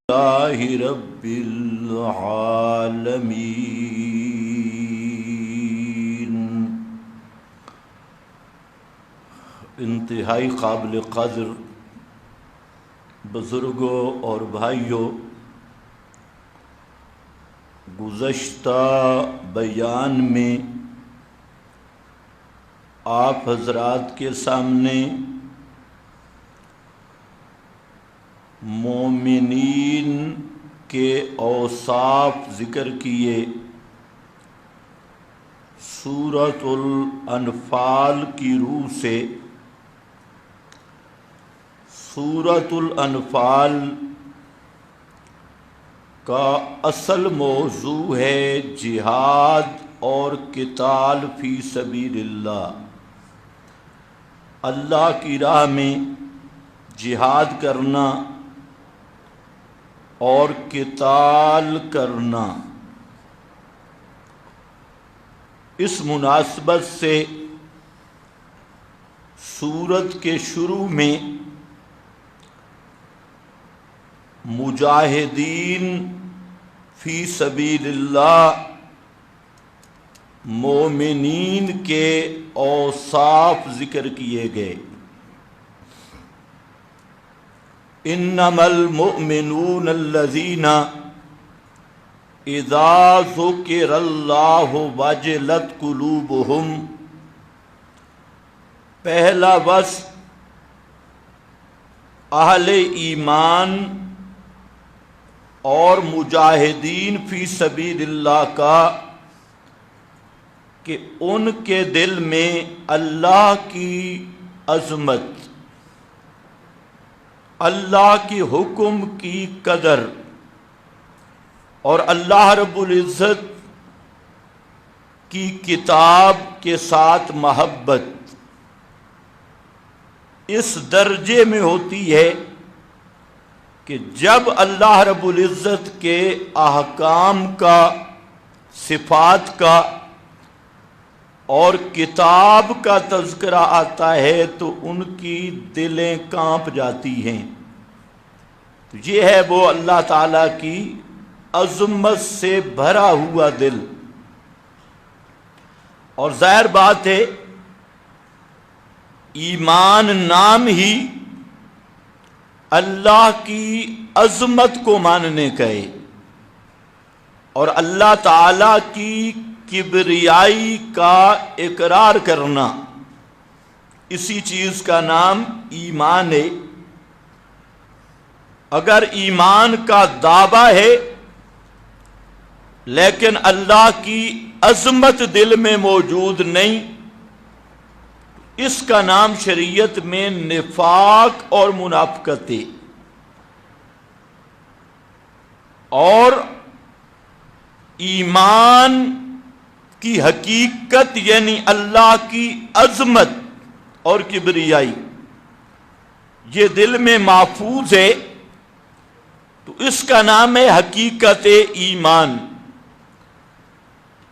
اللہ رب العالمین۔ انتہائی قابل قدر بزرگوں اور بھائیوں، گزشتہ بیان میں آپ حضرات کے سامنے مومنین کے اوصاف ذکر کیے۔ سورۃ الانفال کی روح سے سورۃ الانفال کا اصل موضوع ہے جہاد اور قتال فی سبیل اللہ، اللہ کی راہ میں جہاد کرنا اور قتال کرنا۔ اس مناسبت سے سورت کے شروع میں مجاہدین فی سبیل اللہ، مومنین کے اوصاف ذکر کیے گئے۔ انما المؤمنون الذین اذا ذکر اللہ وجلت قلوبہم۔ پہلا وصف اہل ایمان اور مجاہدین فی سبیل اللہ کا کہ ان کے دل میں اللہ کی عظمت، اللہ کی حکم کی قدر اور اللہ رب العزت کی کتاب کے ساتھ محبت اس درجے میں ہوتی ہے کہ جب اللہ رب العزت کے احکام کا، صفات کا اور کتاب کا تذکرہ آتا ہے تو ان کی دلیں کانپ جاتی ہیں۔ تو یہ ہے وہ اللہ تعالیٰ کی عظمت سے بھرا ہوا دل، اور ظاہر بات ہے ایمان نام ہی اللہ کی عظمت کو ماننے کا ہے، اور اللہ تعالیٰ کی کبریائی کا اقرار کرنا، اسی چیز کا نام ایمان ہے۔ اگر ایمان کا دعویٰ ہے لیکن اللہ کی عظمت دل میں موجود نہیں، اس کا نام شریعت میں نفاق اور منافقت ہے۔ اور ایمان کی حقیقت یعنی اللہ کی عظمت اور کبریائی یہ دل میں محفوظ ہے تو اس کا نام ہے حقیقت ایمان۔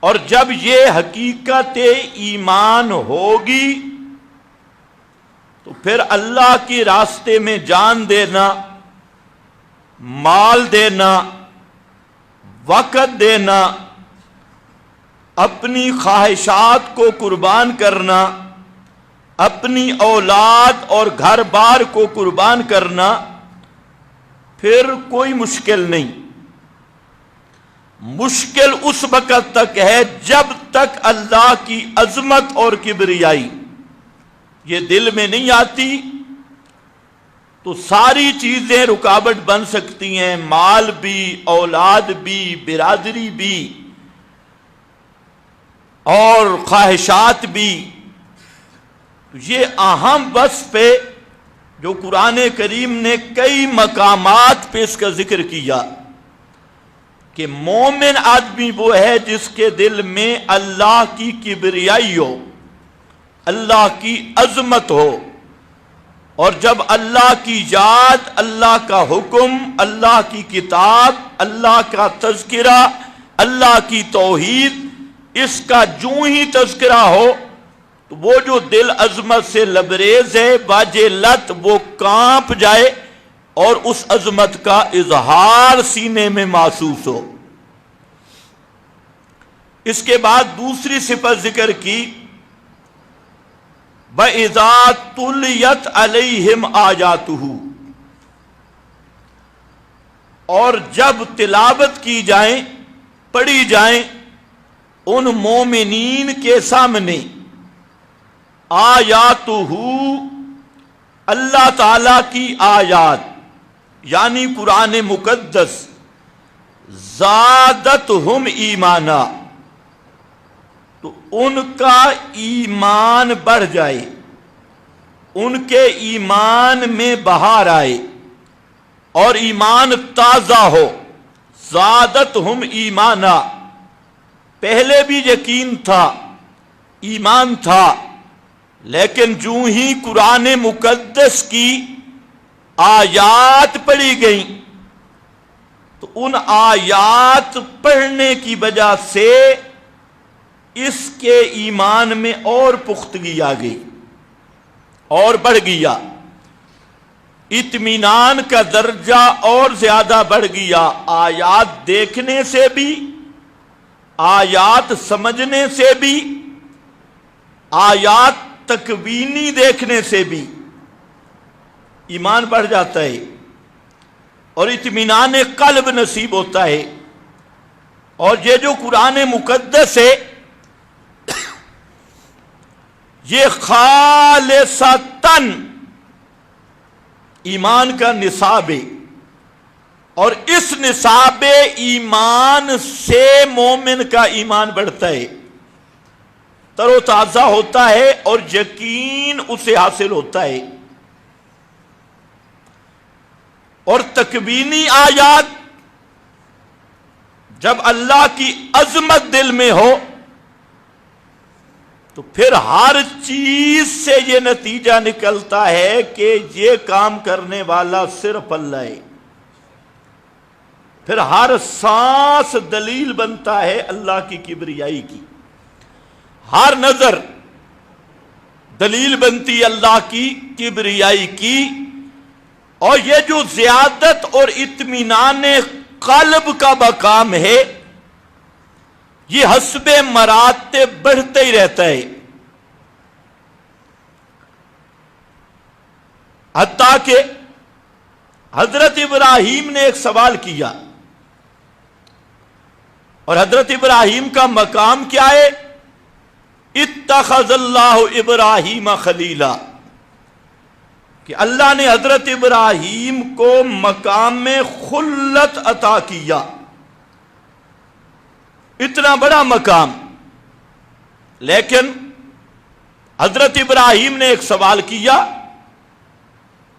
اور جب یہ حقیقت ایمان ہوگی تو پھر اللہ کے راستے میں جان دینا، مال دینا، وقت دینا، اپنی خواہشات کو قربان کرنا، اپنی اولاد اور گھر بار کو قربان کرنا، پھر کوئی مشکل نہیں۔ مشکل اس وقت تک ہے جب تک اللہ کی عظمت اور کبریائی یہ دل میں نہیں آتی، تو ساری چیزیں رکاوٹ بن سکتی ہیں، مال بھی، اولاد بھی، برادری بھی اور خواہشات بھی۔ یہ اہم وصف ہے جو قرآن کریم نے کئی مقامات پہ اس کا ذکر کیا کہ مومن آدمی وہ ہے جس کے دل میں اللہ کی کبریائی ہو، اللہ کی عظمت ہو، اور جب اللہ کی یاد، اللہ کا حکم، اللہ کی کتاب، اللہ کا تذکرہ، اللہ کی توحید، اس کا جو ہی تذکرہ ہو تو وہ جو دل عظمت سے لبریز ہے، واجلت، وہ کانپ جائے اور اس عظمت کا اظہار سینے میں محسوس ہو۔ اس کے بعد دوسری صفت ذکر کی، وَإِذَا تُلِيَتْ عَلَيْهِمْ آيَاتُهُ، اور جب تلاوت کی جائیں، پڑھی جائیں ان مومنین کے سامنے آیاتہ، اللہ تعالی کی آیات یعنی قرآن مقدس، زادتہم ایمانا، تو ان کا ایمان بڑھ جائے، ان کے ایمان میں بہار آئے اور ایمان تازہ ہو۔ زادتہم ایمانا، پہلے بھی یقین تھا، ایمان تھا، لیکن جو ہی قرآن مقدس کی آیات پڑھی گئیں تو ان آیات پڑھنے کی وجہ سے اس کے ایمان میں اور پختگی آ گئی اور بڑھ گیا، اطمینان کا درجہ اور زیادہ بڑھ گیا، آیات دیکھنے سے بھی، آیات سمجھنے سے بھی، آیات تکوینی دیکھنے سے بھی ایمان بڑھ جاتا ہے اور اطمینان قلب نصیب ہوتا ہے۔ اور یہ جو قرآن مقدس ہے یہ خالصتاً ایمان کا نصاب ہے، اور اس نصاب ایمان سے مومن کا ایمان بڑھتا ہے، تر و تازہ ہوتا ہے اور یقین اسے حاصل ہوتا ہے۔ اور تکوینی آیات جب اللہ کی عظمت دل میں ہو تو پھر ہر چیز سے یہ نتیجہ نکلتا ہے کہ یہ کام کرنے والا صرف اللہ ہے، پھر ہر سانس دلیل بنتا ہے اللہ کی کبریائی کی، ہر نظر دلیل بنتی اللہ کی کبریائی کی۔ اور یہ جو زیادت اور اطمینان قلب کا مقام ہے یہ حسب مراتب بڑھتے ہی رہتا ہے، حتیٰ کہ حضرت ابراہیم نے ایک سوال کیا، اور حضرت ابراہیم کا مقام کیا ہے؟ اتخذ اللہ ابراہیم خلیلا، کہ اللہ نے حضرت ابراہیم کو مقام میں خلت عطا کیا، اتنا بڑا مقام۔ لیکن حضرت ابراہیم نے ایک سوال کیا،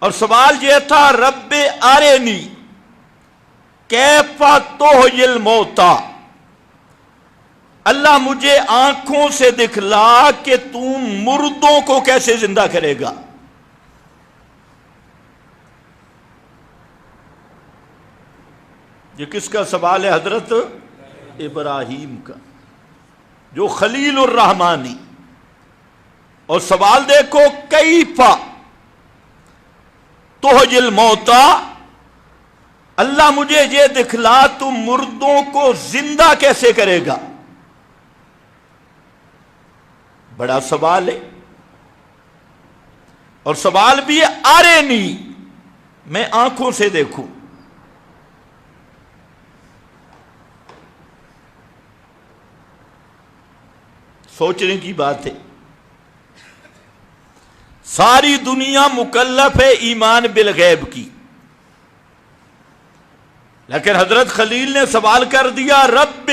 اور سوال یہ تھا، رب ارنی کیف تحیی الموتی، اللہ مجھے آنکھوں سے دکھلا کہ تم مردوں کو کیسے زندہ کرے گا۔ یہ کس کا سوال ہے؟ حضرت ابراہیم کا، جو خلیل الرحمانی۔ اور سوال دیکھو، کیف تحیی الموتی، اللہ مجھے یہ دکھلا تم مردوں کو زندہ کیسے کرے گا۔ بڑا سوال ہے، اور سوال بھی ہے ارنی، میں آنکھوں سے دیکھوں۔ سوچنے کی بات ہے، ساری دنیا مکلف ہے ایمان بالغیب کی، لیکن حضرت خلیل نے سوال کر دیا، رب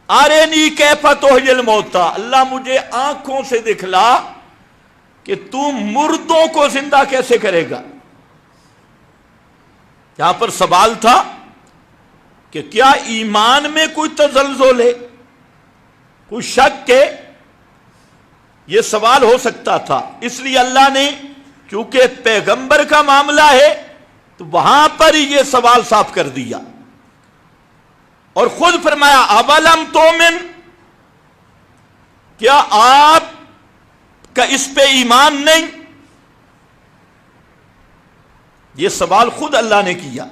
ارنی کیف تحیی الموتی، اللہ مجھے آنکھوں سے دکھلا کہ تم مردوں کو زندہ کیسے کرے گا۔ یہاں پر سوال تھا کہ کیا ایمان میں کوئی تزلزل ہے، کوئی شک ہے؟ یہ سوال ہو سکتا تھا، اس لیے اللہ نے کیونکہ پیغمبر کا معاملہ ہے تو وہاں پر ہی یہ سوال صاف کر دیا، اور خود فرمایا اولم تؤمن، کیا آپ کا اس پہ ایمان نہیں؟ یہ سوال خود اللہ نے کیا،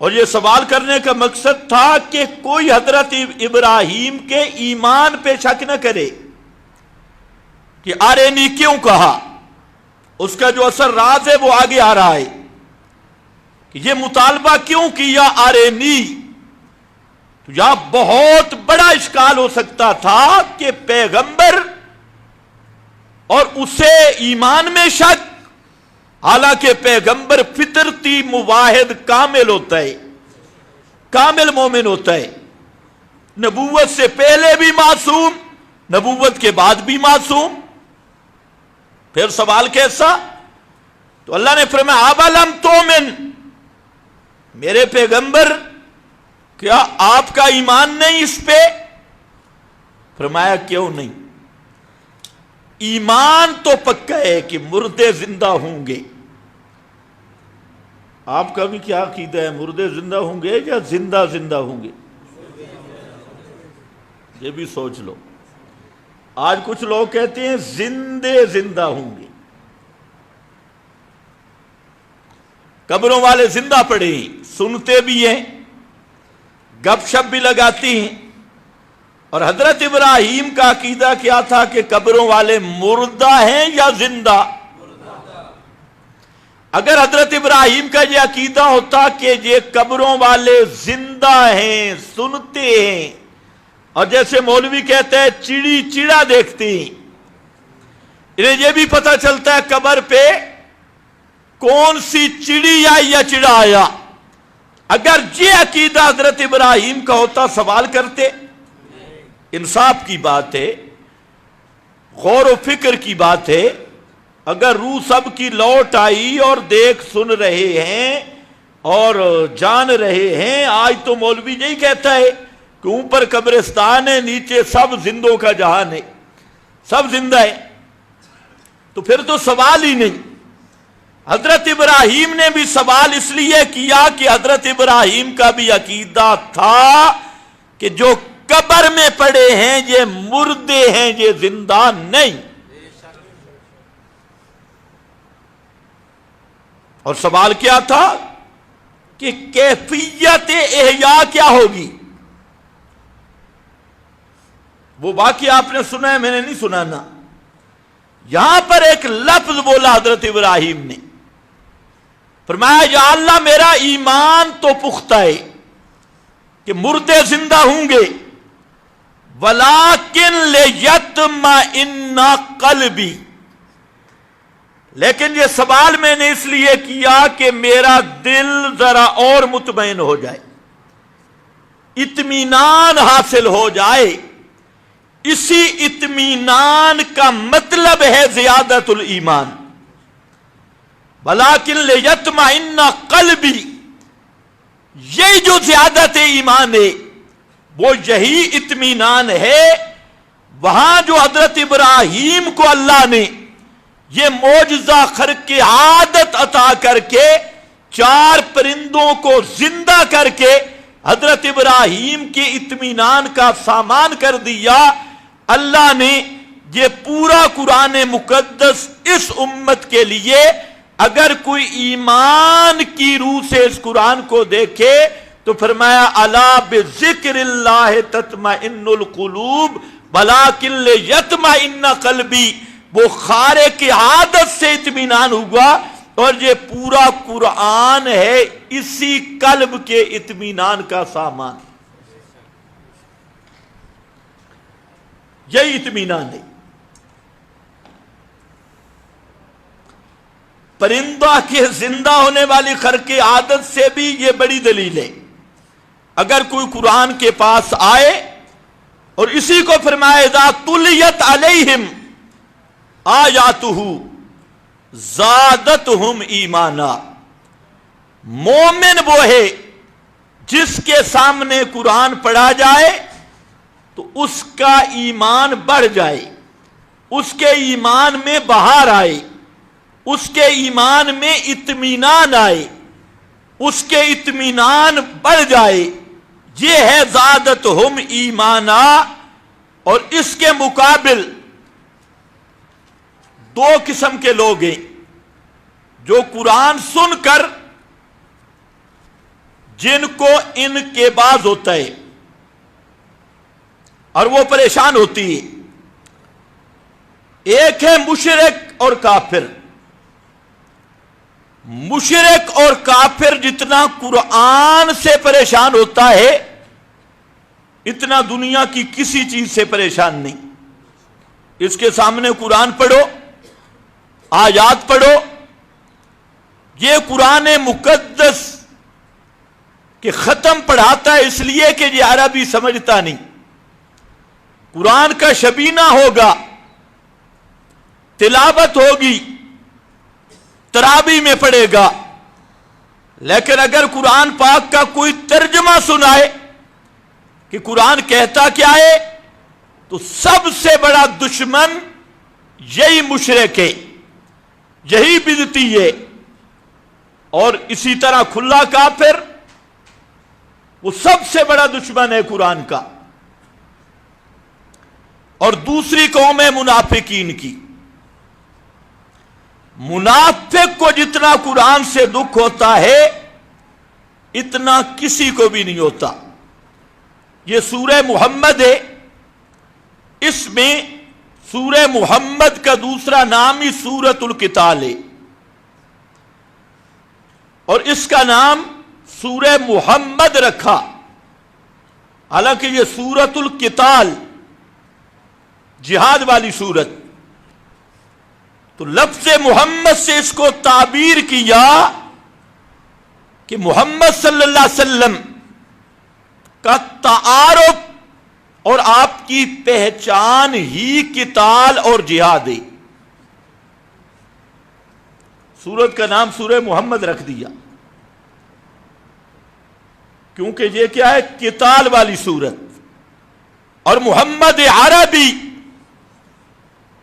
اور یہ سوال کرنے کا مقصد تھا کہ کوئی حضرت ابراہیم کے ایمان پہ شک نہ کرے کہ آرینی کیوں کہا۔ اس کا جو اثر راز ہے وہ آگے آ رہا ہے کہ یہ مطالبہ کیوں کیا آرینی۔ تو یہاں بہت بڑا اشکال ہو سکتا تھا کہ پیغمبر اور اسے ایمان میں شک، حالانکہ پیغمبر فطرتی مواحد کامل ہوتا ہے، کامل مومن ہوتا ہے، نبوت سے پہلے بھی معصوم، نبوت کے بعد بھی معصوم۔ پھر سوال کیسا؟ تو اللہ نے فرمایا اَوَلَمْ تُؤْمِنْ، میرے پیغمبر کیا آپ کا ایمان نہیں اس پہ؟ فرمایا کیوں نہیں؟ ایمان تو پکا ہے کہ مردے زندہ ہوں گے۔ آپ کا بھی کیا عقیدہ ہے، مردے زندہ ہوں گے یا زندہ زندہ ہوں گے؟ یہ بھی سوچ لو۔ آج کچھ لوگ کہتے ہیں زندے زندہ ہوں گے، قبروں والے زندہ پڑے ہیں، سنتے بھی ہیں، گپ شپ بھی لگاتی ہیں۔ اور حضرت ابراہیم کا عقیدہ کیا تھا کہ قبروں والے مردہ ہیں یا زندہ؟ اگر حضرت ابراہیم کا یہ عقیدہ ہوتا کہ یہ قبروں والے زندہ ہیں، سنتے ہیں، اور جیسے مولوی کہتے ہیں چڑی چڑا دیکھتی ہیں، انہیں یہ بھی پتہ چلتا ہے قبر پہ کون سی چڑی آئی یا چڑا آیا، اگر یہ عقیدہ حضرت ابراہیم کا ہوتا سوال کرتے؟ انصاف کی بات ہے، غور و فکر کی بات ہے، اگر روح سب کی لوٹ آئی اور دیکھ سن رہے ہیں اور جان رہے ہیں، آج تو مولوی یہی کہتا ہے کہ اوپر قبرستان ہے، نیچے سب زندوں کا جہان ہے، سب زندہ ہے، تو پھر تو سوال ہی نہیں۔ حضرت ابراہیم نے بھی سوال اس لیے کیا کہ حضرت ابراہیم کا بھی عقیدہ تھا کہ جو قبر میں پڑے ہیں یہ مردے ہیں، یہ زندہ نہیں۔ اور سوال کیا تھا کہ کیفیت احیاء کیا ہوگی؟ وہ واقعہ آپ نے سنا ہے، میں نے نہیں سنانا۔ یہاں پر ایک لفظ بولا حضرت ابراہیم نے، فرمایا یا اللہ میرا ایمان تو پختہ ہے کہ مردے زندہ ہوں گے، وَلَٰكِن لِيَطْمَئِنَّ قَلْبِي، لیکن یہ سوال میں نے اس لیے کیا کہ میرا دل ذرا اور مطمئن ہو جائے، اطمینان حاصل ہو جائے۔ اسی اطمینان کا مطلب ہے زیادت الایمان۔ وَلَٰكِن لِيَطْمَئِنَّ قَلْبِي، یہی جو زیادت ایمان ہے وہ یہی اطمینان ہے۔ وہاں جو حضرت ابراہیم کو اللہ نے یہ معجزہ خرق عادت عطا کر کے 4 پرندوں کو زندہ کر کے حضرت ابراہیم کے اطمینان کا سامان کر دیا، اللہ نے یہ پورا قرآن مقدس اس امت کے لیے، اگر کوئی ایمان کی روح سے اس قرآن کو دیکھے تو فرمایا الا بذکر اللہ تطمئن القلوب ولٰکن لیطمئن قلبی، وہ خارق عادت سے اطمینان ہوا، اور یہ پورا قرآن ہے اسی قلب کے اطمینان کا سامان، یہی اطمینان ہے۔ پرندہ کے زندہ ہونے والی خرق عادت سے بھی یہ بڑی دلیل ہے۔ اگر کوئی قرآن کے پاس آئے اور اسی کو فرمائے اذا تلیت علیہم آیاتہ زادتہم ایمانا، مومن وہ ہے جس کے سامنے قرآن پڑھا جائے تو اس کا ایمان بڑھ جائے، اس کے ایمان میں بہار آئے، اس کے ایمان میں اطمینان آئے، اس کے اطمینان بڑھ جائے، یہ ہے زادتہم ایمانا۔ اور اس کے مقابل 2 قسم کے لوگ ہیں، جو قرآن سن کر جن کو ان کے باز ہوتا ہے اور وہ پریشان ہوتی ہے، ایک ہے مشرک اور کافر۔ مشرک اور کافر جتنا قرآن سے پریشان ہوتا ہے اتنا دنیا کی کسی چیز سے پریشان نہیں۔ اس کے سامنے قرآن پڑھو، آیات پڑھو، یہ قرآن مقدس کہ ختم پڑھاتا ہے اس لیے کہ یہ عربی سمجھتا نہیں، قرآن کا شبینہ ہوگا، تلاوت ہوگی، تراویح میں پڑھے گا، لیکن اگر قرآن پاک کا کوئی ترجمہ سنائے کہ قرآن کہتا کیا ہے تو سب سے بڑا دشمن یہی مشرک ہے، یہی بدعتی ہے، اور اسی طرح کھلا کافر وہ سب سے بڑا دشمن ہے قرآن کا۔ اور دوسری قوم ہے منافقین کی۔ منافق کو جتنا قرآن سے دکھ ہوتا ہے اتنا کسی کو بھی نہیں ہوتا۔ یہ سورہ محمد ہے، اس میں سورہ محمد کا دوسرا نام ہی سورۃ القتال ہے، اور اس کا نام سورہ محمد رکھا، حالانکہ یہ سورۃ القتال جہاد والی سورت۔ تو لفظ محمد سے اس کو تعبیر کیا کہ محمد صلی اللہ علیہ وسلم کا تعارف اور آپ کی پہچان ہی قتال اور جہاد ہے۔ سورت کا نام سورہ محمد رکھ دیا کیونکہ یہ کیا ہے؟ قتال والی سورت۔ اور محمد عربی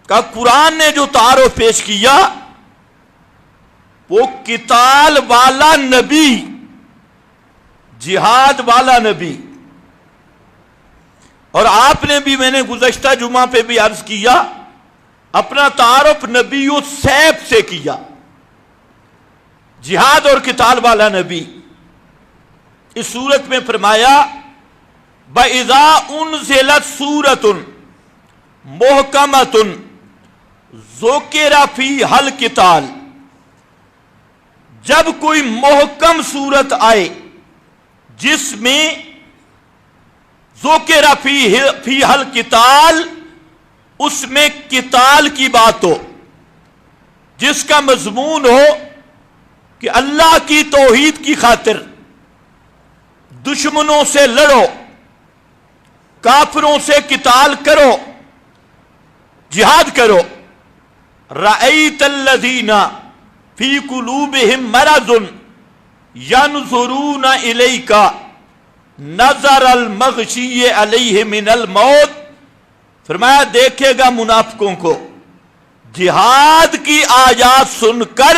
کا قرآن نے جو تعارف پیش کیا وہ قتال والا نبی، جہاد والا نبی۔ اور آپ نے بھی، میں نے گزشتہ جمعہ پہ بھی عرض کیا، اپنا تعارف نبی السیف سے کیا، جہاد اور قتال والا نبی۔ اس صورت میں فرمایا وَإِذَا أُنزِلَتْ سُورَةٌ مُحْكَمَةٌ ذُكِرَ فِيهَا الْقِتَالُ، جب کوئی محکم صورت آئے جس میں ذُكِرَ فِيهَا الْقِتَالُ، اس میں قتال کی بات ہو، جس کا مضمون ہو کہ اللہ کی توحید کی خاطر دشمنوں سے لڑو، کافروں سے قتال کرو، جہاد کرو۔ رأیت الذین فی قلوبہم مرض ینظرون الیک نظر المغشی علیہ من الموت، فرمایا دیکھے گا منافقوں کو، جہاد کی آیات سن کر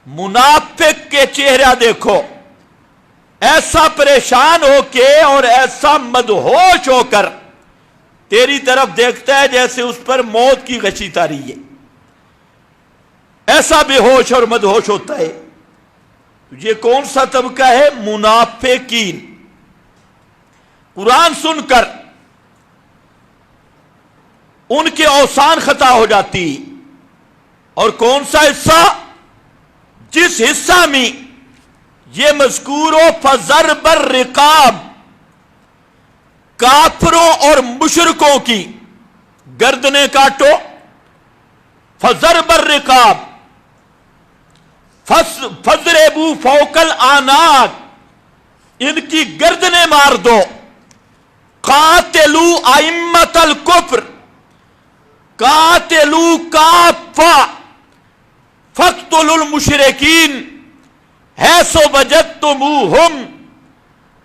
منافق کے چہرہ دیکھو، ایسا پریشان ہو کے اور ایسا مدہوش ہو کر تیری طرف دیکھتا ہے جیسے اس پر موت کی غشی تاری ہے، ایسا بے ہوش اور مدہوش ہوتا ہے۔ یہ کون سا طبقہ ہے؟ منافقین۔ قرآن سن کر ان کے اوسان خطا ہو جاتی۔ اور کون سا حصہ؟ جس حصہ میں یہ مذکور ہو فَضَرْبَ الرِّقَابِ، کافروں اور مشرکوں کی گردنیں کاٹو، فَضَرْبَ الرِّقَابِ فَضْرِبُوا فَوْقَ الْأَعْنَاقِ، ان کی گردنیں مار دو، قَاتِلُوا أَئِمَّةَ الْكُفْرِ قَاتِلُوا كَافَّةً فَاقْتُلُوا الْمُشْرِكِينَ حَيْثُ وَجَدتُّمُوهُمْ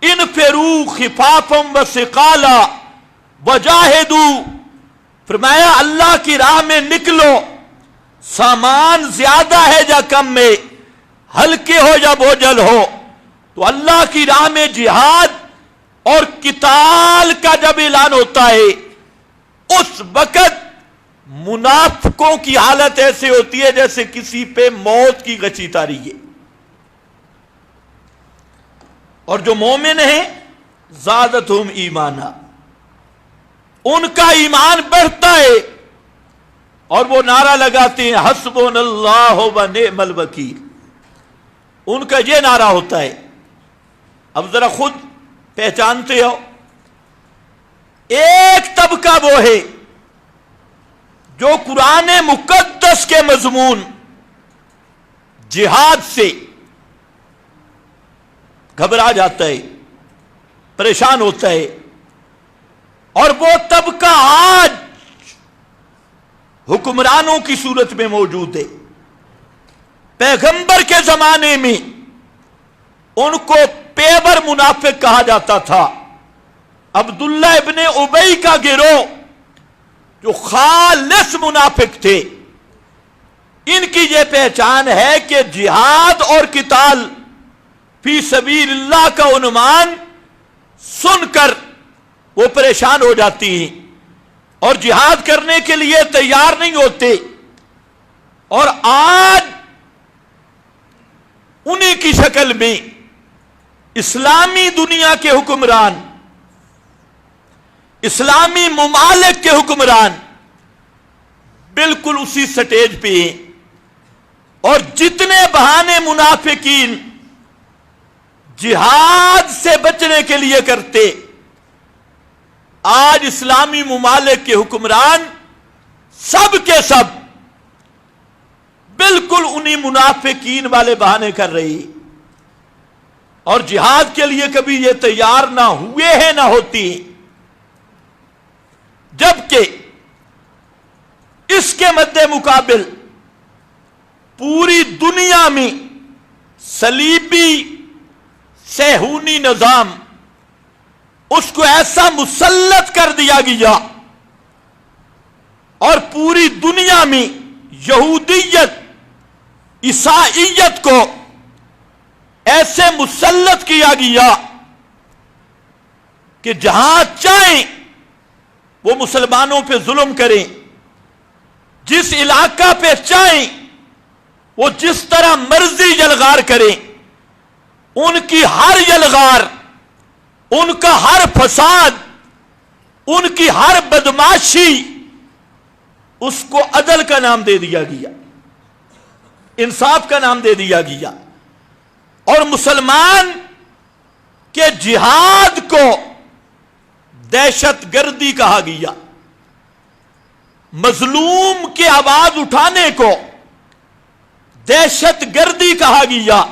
انفروا خفافا وثقالا وجاہدوا، فرمایا اللہ کی راہ میں نکلو، سامان زیادہ ہے یا کم میں، ہلکے ہو یا بوجھل ہو، تو اللہ کی راہ میں جہاد اور قتال کا جب اعلان ہوتا ہے اس وقت منافقوں کی حالت ایسے ہوتی ہے جیسے کسی پہ موت کی غچی تاری ہے، اور جو مومن ہیں زادتہم ایمانا، ان کا ایمان بڑھتا ہے اور وہ نعرہ لگاتے ہیں حسبنا اللہ و نعم الوکیل، ان کا یہ نعرہ ہوتا ہے۔ اب ذرا خود پہچانتے ہو، ایک طبقہ وہ ہے جو قرآن مقدس کے مضمون جہاد سے گھبرا جاتا ہے، پریشان ہوتا ہے، اور وہ طبقہ آج حکمرانوں کی صورت میں موجود ہے۔ پیغمبر کے زمانے میں ان کو پیور منافق کہا جاتا تھا۔ عبداللہ ابن ابی کا گروہ جو خالص منافق تھے، ان کی یہ پہچان ہے کہ جہاد اور قتال فی سبیل اللہ کا عنوان سن کر وہ پریشان ہو جاتی ہیں اور جہاد کرنے کے لیے تیار نہیں ہوتے، اور آج انہی کی شکل میں اسلامی دنیا کے حکمران، اسلامی ممالک کے حکمران بالکل اسی سٹیج پہ ہیں، اور جتنے بہانے منافقین جہاد سے بچنے کے لیے کرتے، آج اسلامی ممالک کے حکمران سب کے سب بالکل انہی منافقین والے بہانے کر رہی، اور جہاد کے لیے کبھی یہ تیار نہ ہوئے ہیں نہ ہوتی، جبکہ اس کے مد مقابل پوری دنیا میں صلیبی صہیونی نظام اس کو ایسا مسلط کر دیا گیا، اور پوری دنیا میں یہودیت عیسائیت کو ایسے مسلط کیا گیا کہ جہاں چاہیں وہ مسلمانوں پہ ظلم کریں، جس علاقہ پہ چاہیں وہ جس طرح مرضی یلغار کریں، ان کی ہر یلغار، ان کا ہر فساد، ان کی ہر بدماشی، اس کو عدل کا نام دے دیا گیا، انصاف کا نام دے دیا گیا، اور مسلمان کے جہاد کو دہشت گردی کہا گیا، مظلوم کی آواز اٹھانے کو دہشت گردی کہا گیا،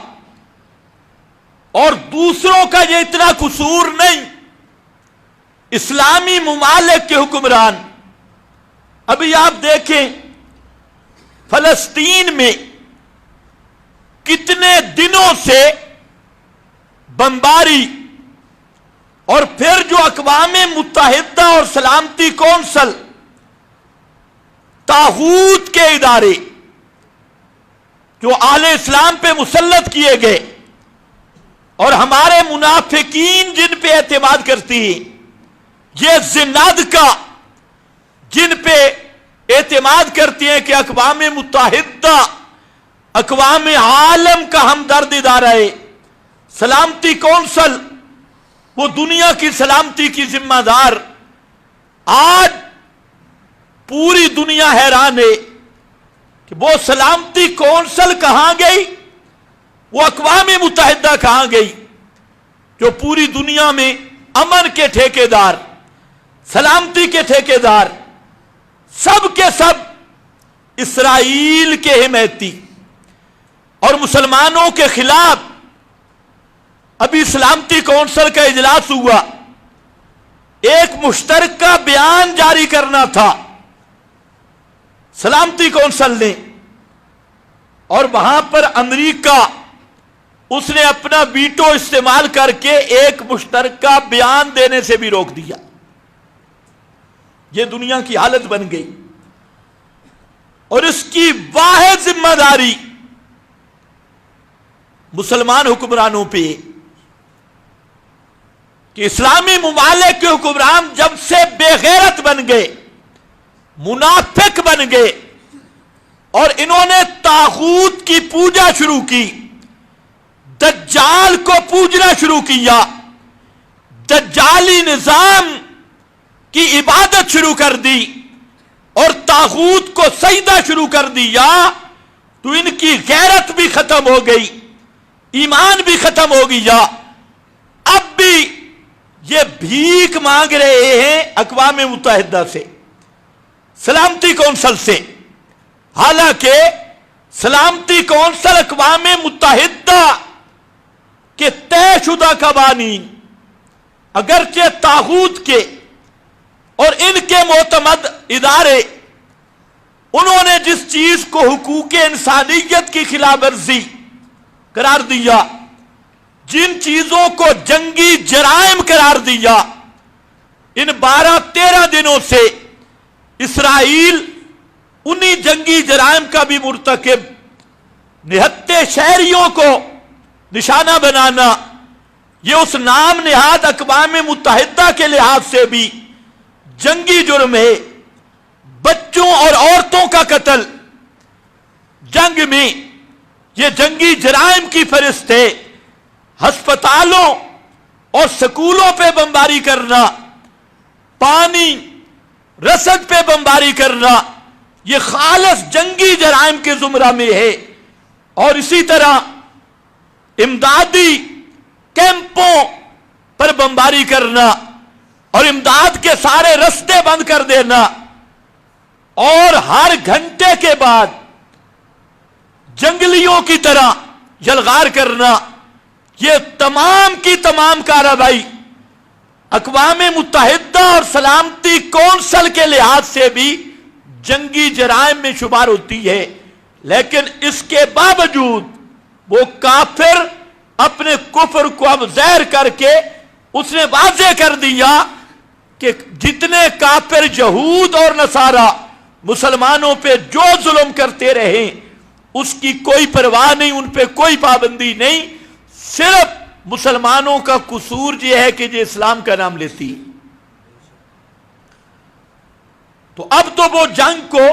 اور دوسروں کا یہ اتنا قصور نہیں، اسلامی ممالک کے حکمران، ابھی آپ دیکھیں فلسطین میں کتنے دنوں سے بمباری، اور پھر جو اقوام متحدہ اور سلامتی کونسل، طاغوت کے ادارے جو اہل اسلام پہ مسلط کیے گئے، اور ہمارے منافقین جن پہ اعتماد کرتی ہیں، یہ زنادقہ جن پہ اعتماد کرتی ہیں کہ اقوام متحدہ اقوام عالم کا ہمدرد ادارہ ہے، سلامتی کونسل وہ دنیا کی سلامتی کی ذمہ دار، آج پوری دنیا حیران ہے کہ وہ سلامتی کونسل کہاں گئی، وہ اقوام متحدہ کہاں گئی، جو پوری دنیا میں امن کے ٹھیکیدار، سلامتی کے ٹھیکیدار، سب کے سب اسرائیل کے حمایتی، اور مسلمانوں کے خلاف ابھی سلامتی کونسل کا اجلاس ہوا، ایک مشترکہ بیان جاری کرنا تھا سلامتی کونسل نے، اور وہاں پر امریکہ اس نے اپنا ویٹو استعمال کر کے ایک مشترکہ بیان دینے سے بھی روک دیا۔ یہ دنیا کی حالت بن گئی، اور اس کی واحد ذمہ داری مسلمان حکمرانوں پہ کہ اسلامی ممالک کے حکمران جب سے بے غیرت بن گئے، منافق بن گئے اور انہوں نے طاغوت کی پوجا شروع کی، دجال کو پوجنا شروع کیا، دجالی نظام کی عبادت شروع کر دی اور طاغوت کو سجدہ شروع کر دیا، تو ان کی غیرت بھی ختم ہو گئی، ایمان بھی ختم ہو گیا۔ اب بھی یہ بھیک مانگ رہے ہیں اقوام متحدہ سے، سلامتی کونسل سے، حالانکہ سلامتی کونسل اقوام متحدہ کے طے شدہ قوانین اگرچہ طاغوت کے اور ان کے معتمد ادارے، انہوں نے جس چیز کو حقوق انسانیت کی خلاف ورزی قرار دیا، جن چیزوں کو جنگی جرائم قرار دیا، ان 12-13 دنوں سے اسرائیل انہی جنگی جرائم کا بھی مرتکب، نہتے شہریوں کو نشانہ بنانا، یہ اس نام نہاد اقوام متحدہ کے لحاظ سے بھی جنگی جرم ہے۔ بچوں اور عورتوں کا قتل جنگ میں یہ جنگی جرائم کی فہرست ہے۔ ہسپتالوں اور سکولوں پہ بمباری کرنا، پانی رسد پہ بمباری کرنا، یہ خالص جنگی جرائم کے زمرہ میں ہے۔ اور اسی طرح امدادی کیمپوں پر بمباری کرنا اور امداد کے سارے رستے بند کر دینا اور ہر گھنٹے کے بعد جنگلیوں کی طرح یلغار کرنا، یہ تمام کی تمام کارروائی اقوام متحدہ اور سلامتی کونسل کے لحاظ سے بھی جنگی جرائم میں شمار ہوتی ہے۔ لیکن اس کے باوجود وہ کافر اپنے کفر کو اب ظاہر کر کے اس نے واضح کر دیا کہ جتنے کافر یہود اور نصارہ مسلمانوں پہ جو ظلم کرتے رہے اس کی کوئی پرواہ نہیں، ان پہ کوئی پابندی نہیں، صرف مسلمانوں کا قصور یہ ہے کہ یہ اسلام کا نام لیتی۔ تو اب تو وہ جنگ کو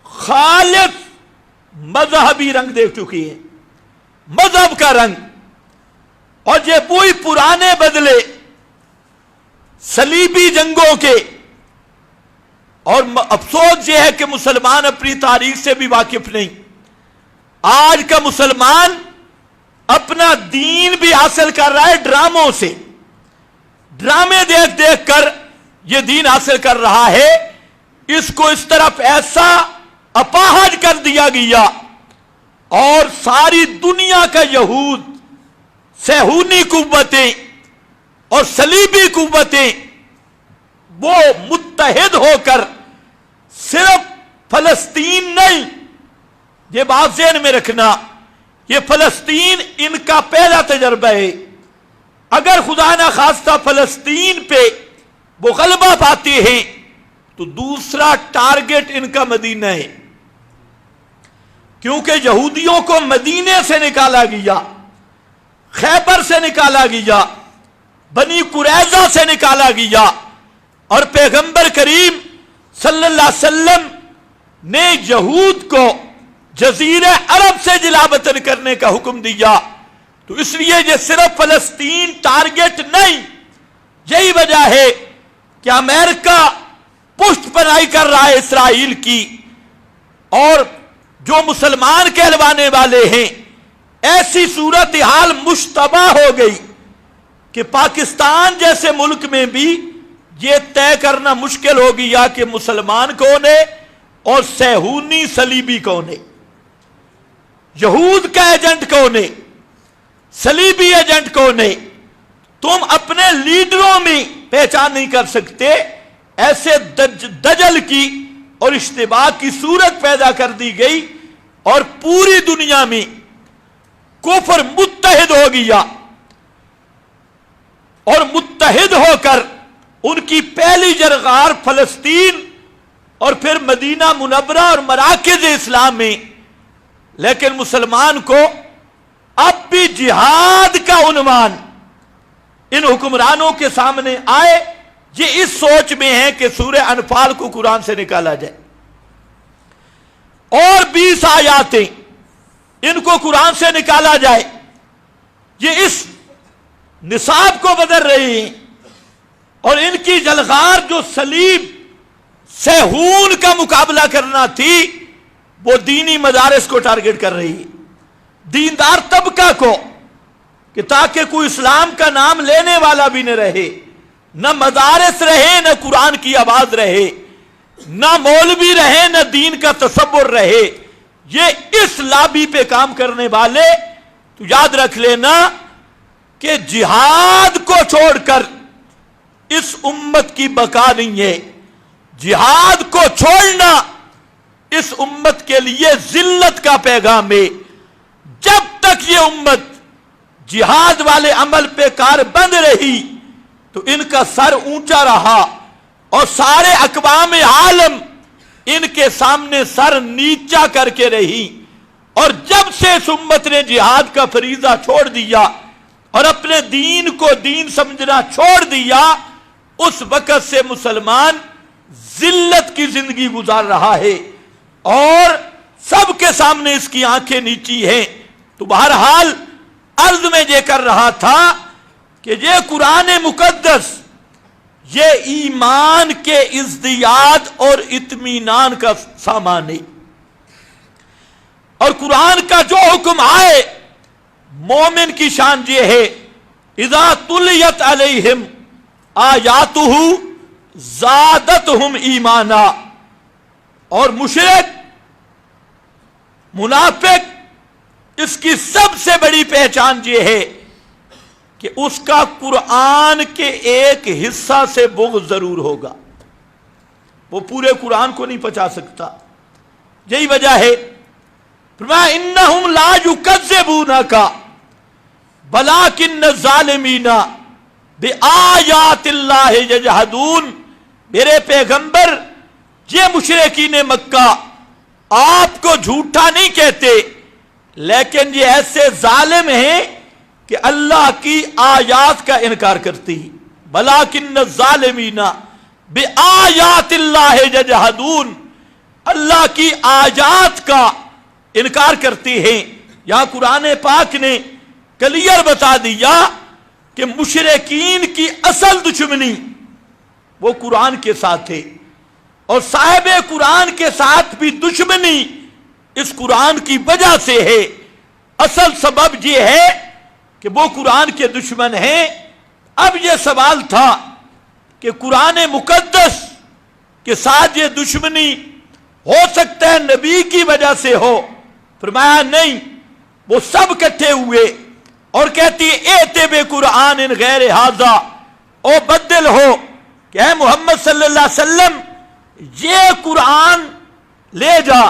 خالص مذہبی رنگ دے چکی ہے، مذہب کا رنگ، اور یہ وہی پرانے بدلے صلیبی جنگوں کے۔ اور افسوس یہ ہے کہ مسلمان اپنی تاریخ سے بھی واقف نہیں۔ آج کا مسلمان اپنا دین بھی حاصل کر رہا ہے ڈراموں سے، ڈرامے دیکھ دیکھ کر یہ دین حاصل کر رہا ہے۔ اس کو اس طرف ایسا اپاہج کر دیا گیا اور ساری دنیا کا یہود، صہیونی قوتیں اور صلیبی قوتیں وہ متحد ہو کر صرف فلسطین نہیں، یہ بات ذہن میں رکھنا، یہ فلسطین ان کا پہلا تجربہ ہے۔ اگر خدا نہ خواستہ فلسطین پہ وہ غلبہ پاتے ہیں تو دوسرا ٹارگٹ ان کا مدینہ ہے، کیونکہ یہودیوں کو مدینے سے نکالا گیا، خیبر سے نکالا گیا، بنی قریظہ سے نکالا گیا، اور پیغمبر کریم صلی اللہ علیہ وسلم نے یہود کو جزیرہ عرب سے جلا وطن کرنے کا حکم دیا۔ تو اس لیے یہ صرف فلسطین ٹارگٹ نہیں، یہی وجہ ہے کہ امریکہ پشت پناہی کر رہا ہے اسرائیل کی، اور جو مسلمان کہلوانے والے ہیں ایسی صورتحال مشتبہ ہو گئی کہ پاکستان جیسے ملک میں بھی یہ طے کرنا مشکل ہو گیا کہ مسلمان کون ہے اور صہیونی صلیبی کون ہے، یہود کا ایجنٹ کون ہے، صلیبی ایجنٹ کون ہے۔ تم اپنے لیڈروں میں پہچان نہیں کر سکتے، ایسے دجل کی اور اشتباہ کی صورت پیدا کر دی گئی اور پوری دنیا میں کفر متحد ہو گیا، اور متحد ہو کر ان کی پہلی جرغار فلسطین اور پھر مدینہ منورہ اور مراکز اسلام میں۔ لیکن مسلمان کو اب بھی جہاد کا عنوان ان حکمرانوں کے سامنے آئے، یہ اس سوچ میں ہے کہ سورہ انفال کو قرآن سے نکالا جائے، اور 20 آیاتیں ان کو قرآن سے نکالا جائے، یہ اس نصاب کو بدل رہی ہیں، اور ان کی جلغار جو صلیب سے ہون کا مقابلہ کرنا تھی وہ دینی مدارس کو ٹارگٹ کر رہی ہے، دیندار طبقہ کو، کہ تاکہ کوئی اسلام کا نام لینے والا بھی نہ رہے، نہ مدارس رہے، نہ قرآن کی آواز رہے، نہ مولوی رہے، نہ دین کا تصور رہے۔ یہ اس لابی پہ کام کرنے والے تو یاد رکھ لینا کہ جہاد کو چھوڑ کر اس امت کی بقا نہیں ہے، جہاد کو چھوڑنا اس امت کے لیے ذلت کا پیغام ہے۔ جب تک یہ امت جہاد والے عمل پہ کار بند رہی تو ان کا سر اونچا رہا، اور سارے اقوام عالم ان کے سامنے سر نیچا کر کے رہی، اور جب سے اس امت نے جہاد کا فریضہ چھوڑ دیا اور اپنے دین کو دین سمجھنا چھوڑ دیا، اس وقت سے مسلمان ذلت کی زندگی گزار رہا ہے، اور سب کے سامنے اس کی آنکھیں نیچی ہیں۔ تو بہرحال عرض میں یہ کر رہا تھا کہ یہ قرآن مقدس یہ ایمان کے ازدیاد اور اطمینان کا سامان ہے، اور قرآن کا جو حکم آئے مومن کی شان یہ ہے، اذا تلیت علیہم آیاتہ زادتہم ایمانا، اور مشرک منافق اس کی سب سے بڑی پہچان یہ ہے کہ اس کا قرآن کے ایک حصہ سے بغض ضرور ہوگا، وہ پورے قرآن کو نہیں پچا سکتا۔ یہی وجہ ہے فرمایا انہم لا یکذبونک ولکن الظالمین بآیات اللہ یجحدون، میرے پیغمبر یہ مشرکین مکہ آپ کو جھوٹا نہیں کہتے، لیکن یہ ایسے ظالم ہیں کہ اللہ کی آیات کا انکار کرتی، ولیکن الظالمین بآیات اللہ یجحدون، اللہ کی آیات کا انکار کرتی ہیں۔ یہاں قرآن پاک نے کلیئر بتا دیا کہ مشرکین کی اصل دشمنی وہ قرآن کے ساتھ ہے، اور صاحب قرآن کے ساتھ بھی دشمنی اس قرآن کی وجہ سے ہے۔ اصل سبب یہ ہے کہ وہ قرآن کے دشمن ہیں۔ اب یہ سوال تھا کہ قرآن مقدس کے ساتھ یہ دشمنی ہو سکتا ہے نبی کی وجہ سے ہو؟ فرمایا نہیں، وہ سب کٹھے ہوئے اور کہتی ایتے بے قرآن غیر ھذا، او بدل ہو کہ اے محمد صلی اللہ علیہ وسلم یہ قرآن لے جا،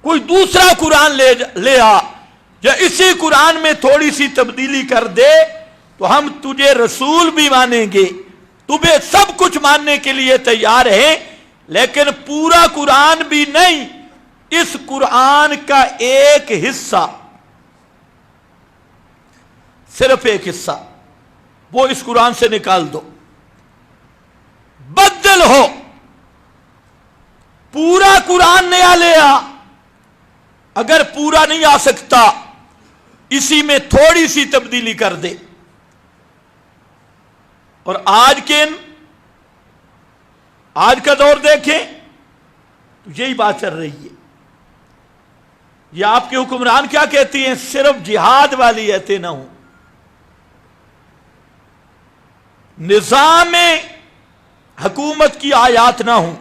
کوئی دوسرا قرآن لے آ، یا اسی قرآن میں تھوڑی سی تبدیلی کر دے تو ہم تجھے رسول بھی مانیں گے، تمہیں سب کچھ ماننے کے لیے تیار ہیں، لیکن پورا قرآن بھی نہیں، اس قرآن کا ایک حصہ، صرف ایک حصہ وہ اس قرآن سے نکال دو، بدل ہو، پورا قرآن نیا لے آ، اگر پورا نہیں آ سکتا اسی میں تھوڑی سی تبدیلی کر دے۔ اور آج کا دور دیکھیں تو یہی بات چل رہی ہے۔ یہ آپ کے حکمران کیا کہتی ہیں؟ صرف جہاد والی ایتیں نہ ہوں، نظام حکومت کی آیات نہ ہوں،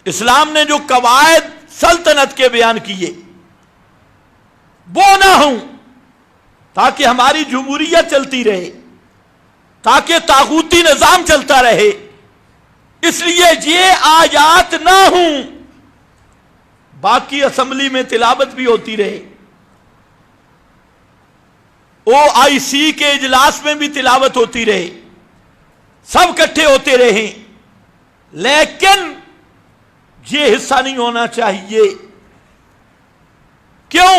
اسلام نے جو قواعد سلطنت کے بیان کیے وہ نہ ہوں، تاکہ ہماری جمہوریت چلتی رہے، تاکہ طاغوتی نظام چلتا رہے، اس لیے یہ آیات نہ ہوں، باقی اسمبلی میں تلاوت بھی ہوتی رہے، OIC کے اجلاس میں بھی تلاوت ہوتی رہے، سب کٹھے ہوتے رہیں، لیکن یہ حصہ نہیں ہونا چاہیے۔ کیوں؟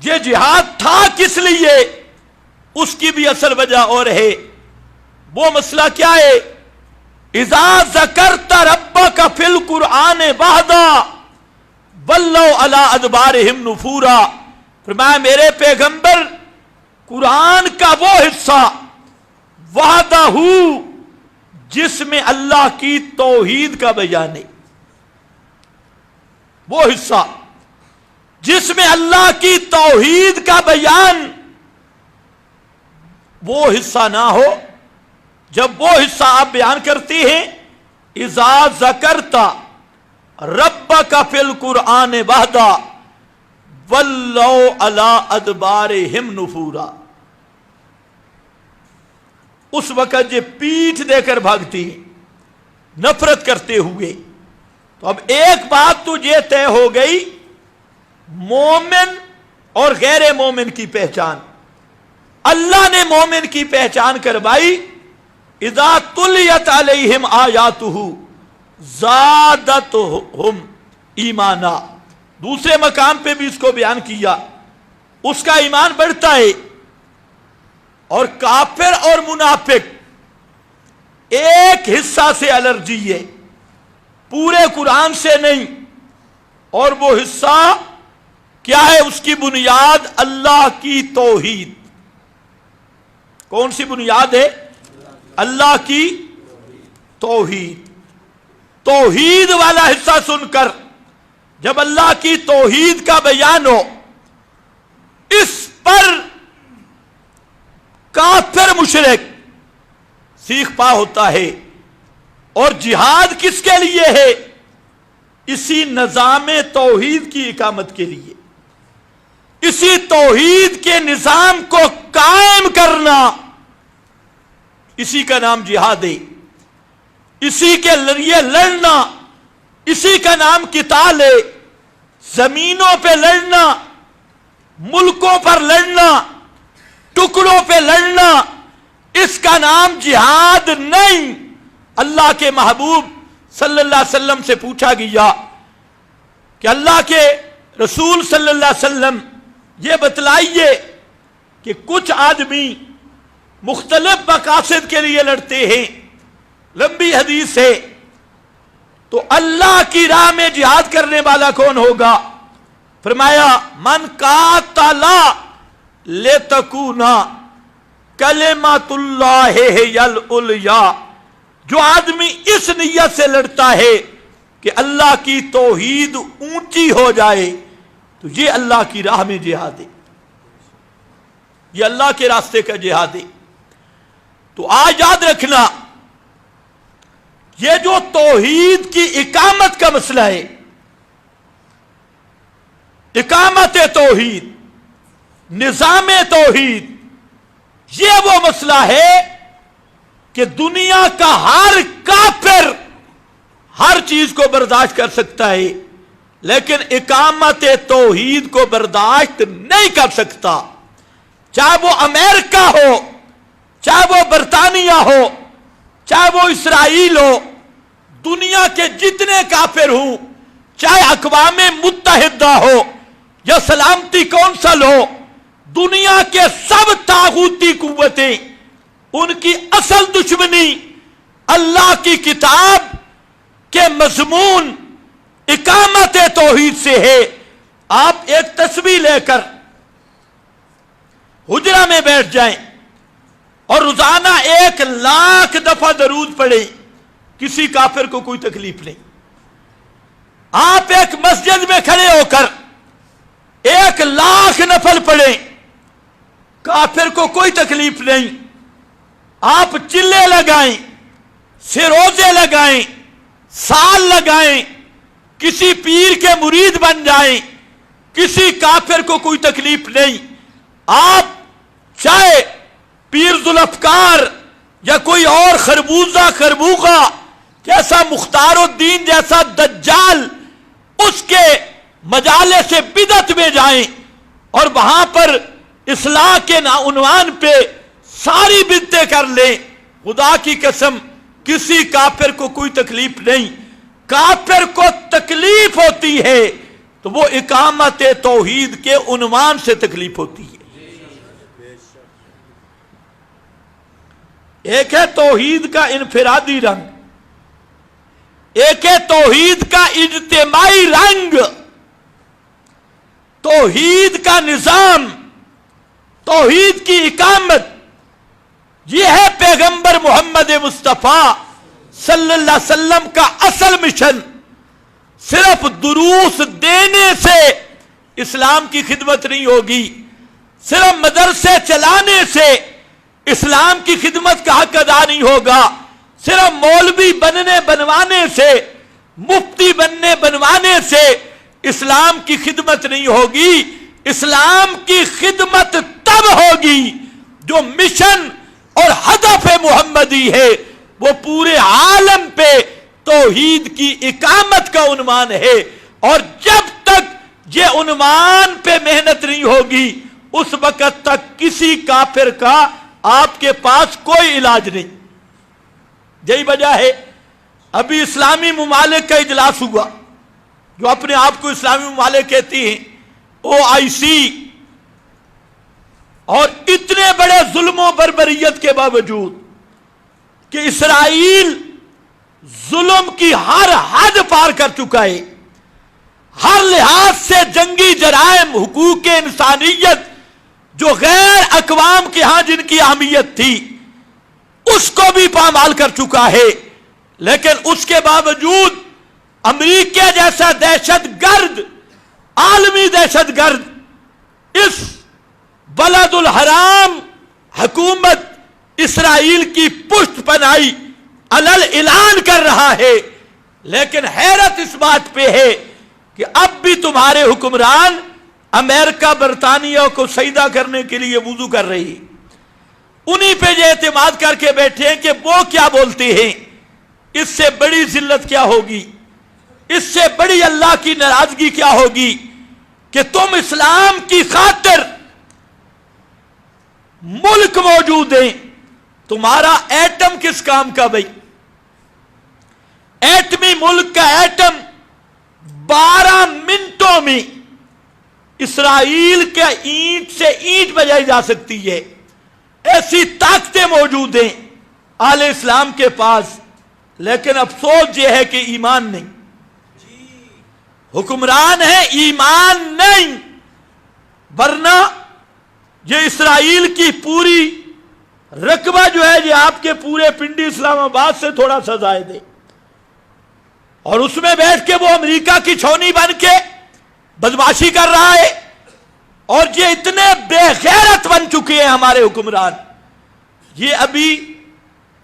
یہ جہاد تھا کس لیے؟ اس کی بھی اصل وجہ اور ہے، وہ مسئلہ کیا ہے؟ اذا ذکرت ربک فی القرآن وحدہ ولوا علی ادبارہم نفورا. فرمایا میرے پیغمبر قرآن کا وہ حصہ وحدہ جس میں اللہ کی توحید کا بیان ہے، وہ حصہ جس میں اللہ کی توحید کا بیان، وہ حصہ نہ ہو. جب وہ حصہ آپ بیان کرتے ہیں اذا ذکرت ربک فی القرآن وحدہ ولوا علی ادبارہم نفورا، اس وقت یہ پیٹھ دے کر بھاگتی ہیں نفرت کرتے ہوئے. تو اب ایک بات تو یہ طے ہو گئی، مومن اور غیر مومن کی پہچان. اللہ نے مومن کی پہچان کروائی، اذا تلیت علیہم آیاتہ زادتہم ایمانا. دوسرے مقام پہ بھی اس کو بیان کیا، اس کا ایمان بڑھتا ہے. اور کافر اور منافق ایک حصہ سے الرجی ہے، پورے قرآن سے نہیں. اور وہ حصہ کیا ہے؟ اس کی بنیاد اللہ کی توحید. کون سی بنیاد ہے؟ اللہ کی توحید. توحید والا حصہ سن کر جب اللہ کی توحید کا بیان ہو، اس پر کافر مشرک سیخ پا ہوتا ہے. اور جہاد کس کے لیے ہے؟ اسی نظام توحید کی اقامت کے لیے، اسی توحید کے نظام کو قائم کرنا، اسی کا نام جہاد ہے. اسی کے لیے لڑنا، اسی کا نام قتال ہے. زمینوں پہ لڑنا، ملکوں پر لڑنا، ٹکڑوں پہ لڑنا، اس کا نام جہاد نہیں. اللہ کے محبوب صلی اللہ علیہ وسلم سے پوچھا گیا کہ اللہ کے رسول صلی اللہ علیہ وسلم یہ بتلائیے کہ کچھ آدمی مختلف مقاصد کے لیے لڑتے ہیں، لمبی حدیث ہے، تو اللہ کی راہ میں جہاد کرنے والا کون ہوگا؟ فرمایا من قاتل لتکون کلمۃ اللہ ہی العلیٰ. جو آدمی اس نیت سے لڑتا ہے کہ اللہ کی توحید اونچی ہو جائے، تو یہ اللہ کی راہ میں جہاد ہے، یہ اللہ کے راستے کا جہاد ہے. تو آج یاد رکھنا، یہ جو توحید کی اقامت کا مسئلہ ہے، اقامت توحید، نظام توحید، یہ وہ مسئلہ ہے کہ دنیا کا ہر کافر ہر چیز کو برداشت کر سکتا ہے، لیکن اقامت توحید کو برداشت نہیں کر سکتا. چاہے وہ امریکہ ہو، چاہے وہ برطانیہ ہو، چاہے وہ اسرائیل ہو، دنیا کے جتنے کافر ہوں، چاہے اقوام متحدہ ہو یا سلامتی کونسل ہو، دنیا کے سب طاغوتی قوتیں، ان کی اصل دشمنی اللہ کی کتاب کے مضمون اقامت توحید سے ہے. آپ ایک تسبیح لے کر حجرہ میں بیٹھ جائیں اور روزانہ 1,00,000 دفعہ درود پڑھیں، کسی کافر کو کوئی تکلیف نہیں. آپ ایک مسجد میں کھڑے ہو کر 1,00,000 نفل پڑھیں، کافر کو کوئی تکلیف نہیں. آپ چلے لگائیں، سروزے لگائیں، سال لگائیں، کسی پیر کے مرید بن جائیں، کسی کافر کو کوئی تکلیف نہیں. آپ چاہے پیر ذوالفقار یا کوئی اور خربوزہ خربوغہ جیسا مختار الدین جیسا دجال اس کے مجالس بدعت میں جائیں اور وہاں پر اصلاح کے عنوان پہ ساری بدعتیں کر لیں، خدا کی قسم کسی کافر کو کوئی تکلیف نہیں. کافر کو تکلیف ہوتی ہے تو وہ اقامت توحید کے عنوان سے تکلیف ہوتی ہے. ایک ہے توحید کا انفرادی رنگ، ایک ہے توحید کا اجتماعی رنگ۔ توحید کا نظام، توحید کی اقامت، یہ ہے پیغمبر محمد مصطفیٰ صلی اللہ علیہ وسلم کا اصل مشن۔ صرف دروس دینے سے اسلام کی خدمت نہیں ہوگی، صرف مدرسے چلانے سے اسلام کی خدمت کا حق ادا نہیں ہوگا، صرف مولوی بنوانے سے، مفتی بنوانے سے اسلام کی خدمت نہیں ہوگی۔ اسلام کی خدمت تب ہوگی جو مشن اور ہدف محمدی ہے وہ پورے عالم پہ توحید کی اقامت کا عنوان ہے، اور جب تک یہ عنوان پہ محنت نہیں ہوگی اس وقت تک کسی کافر کا آپ کے پاس کوئی علاج نہیں۔ یہی وجہ ہے ابھی اسلامی ممالک کا اجلاس ہوا، جو اپنے آپ کو اسلامی ممالک کہتی ہیں، OIC، اور اتنے بڑے ظلم و بربریت کے باوجود کہ اسرائیل ظلم کی ہر حد پار کر چکا ہے، ہر لحاظ سے جنگی جرائم، حقوق انسانیت جو غیر اقوام کے ہاں جن کی اہمیت تھی اس کو بھی پامال کر چکا ہے، لیکن اس کے باوجود امریکہ جیسا دہشت گرد، عالمی دہشت گرد اس بلد الحرام حکومت اسرائیل کی پشت پناہی علل اعلان کر رہا ہے۔ لیکن حیرت اس بات پہ ہے کہ اب بھی تمہارے حکمران امریکہ برطانیہ کو سجدہ کرنے کے لیے وضو کر رہی ہے، انہی پہ یہ اعتماد کر کے بیٹھے ہیں کہ وہ کیا بولتے ہیں۔ اس سے بڑی ذلت کیا ہوگی، اس سے بڑی اللہ کی ناراضگی کیا ہوگی کہ تم اسلام کی خاطر ملک موجود ہیں، تمہارا ایٹم کس کام کا بھائی؟ ایٹمی ملک کا ایٹم 12 منٹوں میں اسرائیل کے اینٹ سے اینٹ بجائی جا سکتی ہے، ایسی طاقتیں موجود ہیں اہل اسلام کے پاس، لیکن افسوس یہ ہے کہ ایمان نہیں، حکمران ہے ایمان نہیں، ورنہ یہ اسرائیل کی پوری رقبہ جو ہے یہ آپ کے پورے پنڈی اسلام آباد سے تھوڑا سا زائد ہے، اور اس میں بیٹھ کے وہ امریکہ کی چھونی بن کے بدماشی کر رہا ہے، اور یہ اتنے بے غیرت بن چکے ہیں ہمارے حکمران، یہ ابھی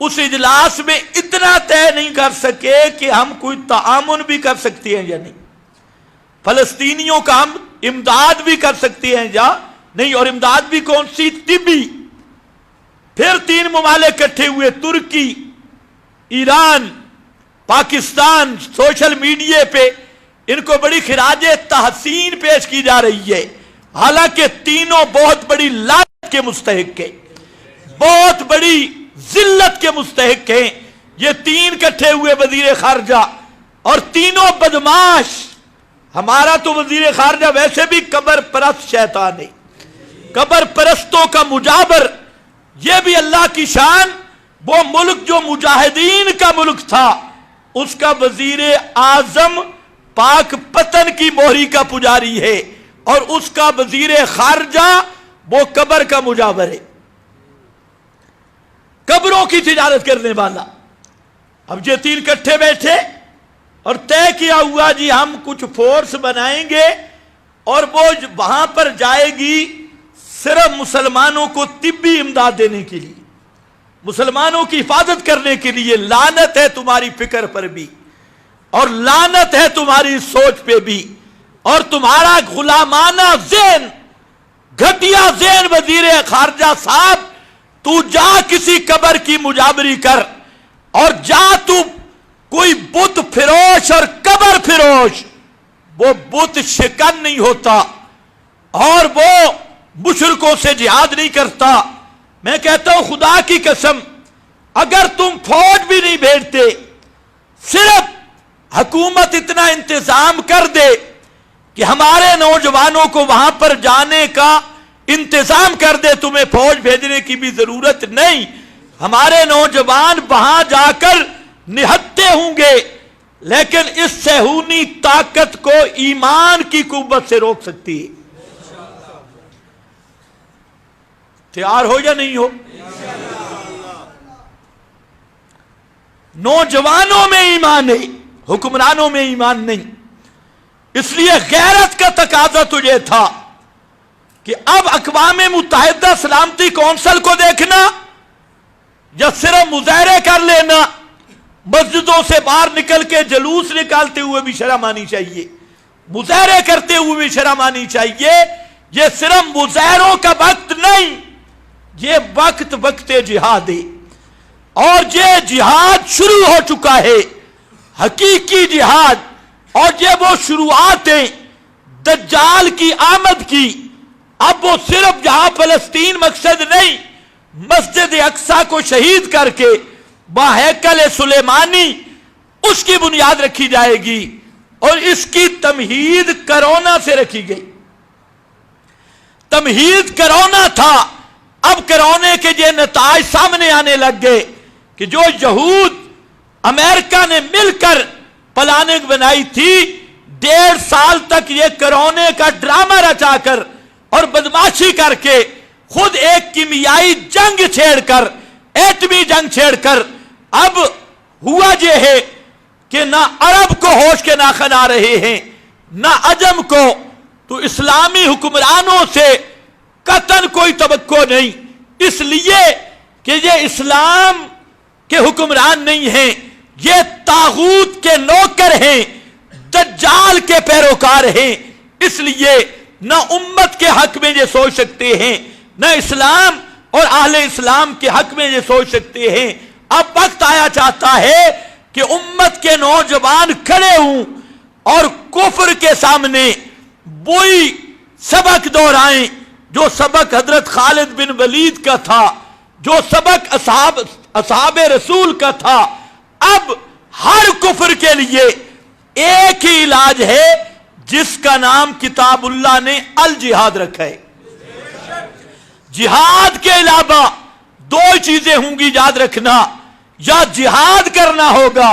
اس اجلاس میں اتنا طے نہیں کر سکے کہ ہم کوئی تعاون بھی کر سکتے ہیں یا نہیں، فلسطینیوں کا ہم امداد بھی کر سکتے ہیں یا نہیں، اور امداد بھی کون سی؟ طبی۔ پھر 3 ممالک اکٹھے ہوئے، ترکی، ایران، پاکستان، سوشل میڈیا پہ ان کو بڑی خراج تحسین پیش کی جا رہی ہے، حالانکہ تینوں بہت بڑی لعنت کے مستحق ہیں، بہت بڑی ذلت کے مستحق ہیں۔ یہ 3 اکٹھے ہوئے وزیر خارجہ، اور تینوں بدماش۔ ہمارا تو وزیر خارجہ ویسے بھی قبر پرست شیطان ہے، قبر پرستوں کا مجابر، یہ بھی اللہ کی شان۔ وہ ملک جو مجاہدین کا ملک تھا اس کا وزیر اعظم پاک پتن کی موہری کا پجاری ہے، اور اس کا وزیر خارجہ وہ قبر کا مجاور ہے، قبروں کی تجارت کرنے والا۔ اب یہ 3 اکٹھے بیٹھے اور طے کیا ہوا جی ہم کچھ فورس بنائیں گے، اور وہ وہاں پر جائے گی صرف مسلمانوں کو طبی امداد دینے کے لیے، مسلمانوں کی حفاظت کرنے کے لیے۔ لعنت ہے تمہاری فکر پر بھی، اور لعنت ہے تمہاری سوچ پہ بھی، اور تمہارا غلامانہ ذہن، گھٹیا ذہن۔ وزیر خارجہ صاحب، تو جا کسی قبر کی مجابری کر، اور جا تو کوئی بت فروش اور قبر فروش، وہ بت شکن نہیں ہوتا، اور وہ مشرکوں سے جہاد نہیں کرتا۔ میں کہتا ہوں خدا کی قسم، اگر تم فوج بھی نہیں بھیجتے، صرف حکومت اتنا انتظام کر دے کہ ہمارے نوجوانوں کو وہاں پر جانے کا انتظام کر دے، تمہیں فوج بھیجنے کی بھی ضرورت نہیں، ہمارے نوجوان وہاں جا کر نہتے ہوں گے، لیکن اس صہیونی طاقت کو ایمان کی قوت سے روک سکتی ہے۔ تیار ہو یا نہیں ہو؟ نوجوانوں میں ایمان ہے، حکمرانوں میں ایمان نہیں۔ اس لیے غیرت کا تقاضا تجھے تھا کہ اب اقوام متحدہ سلامتی کونسل کو دیکھنا یا صرف مظاہرے کر لینا، مسجدوں سے باہر نکل کے جلوس نکالتے ہوئے بھی شرم آنی چاہیے، مظاہرے کرتے ہوئے بھی شرم آنی چاہیے۔ یہ صرف مظاہروں کا وقت نہیں، یہ وقت جہاد ہے، اور یہ جہاد شروع ہو چکا ہے، حقیقی جہاد۔ اور یہ وہ شروعات ہیں دجال کی آمد کی۔ اب وہ صرف یہاں فلسطین مقصد نہیں، مسجد اقصی کو شہید کر کے باہیکل سلیمانی اس کی بنیاد رکھی جائے گی، اور اس کی تمہید کرونا سے رکھی گئی۔ تمہید کرونا تھا، اب کرونے کے یہ نتائج سامنے آنے لگ گئے کہ جو یہود امریکہ نے مل کر پلاننگ بنائی تھی، 1.5 سال تک یہ کرونے کا ڈرامہ رچا کر اور بدماشی کر کے خود ایک کیمیائی جنگ چھیڑ کر، ایٹمی جنگ چھیڑ کر، اب ہوا یہ ہے کہ نہ عرب کو ہوش کے ناخن آ رہے ہیں نہ عجم کو، تو اسلامی حکمرانوں سے قطعاً کوئی توقع نہیں، اس لیے کہ یہ اسلام کے حکمران نہیں ہیں، یہ طاغوت کے نوکر ہیں، دجال کے پیروکار ہیں۔ اس لیے نہ امت کے حق میں یہ سوچ سکتے ہیں، نہ اسلام اور اہل اسلام کے حق میں یہ سوچ سکتے ہیں۔ اب وقت آیا چاہتا ہے کہ امت کے نوجوان کھڑے ہوں اور کفر کے سامنے وہی سبق دہرائیں جو سبق حضرت خالد بن ولید کا تھا، جو سبق اصحاب رسول کا تھا۔ اب ہر کفر کے لیے ایک ہی علاج ہے جس کا نام کتاب اللہ نے الجہاد رکھا ہے۔ جہاد کے علاوہ 2 چیزیں ہوں گی، یاد رکھنا، یا جہاد کرنا ہوگا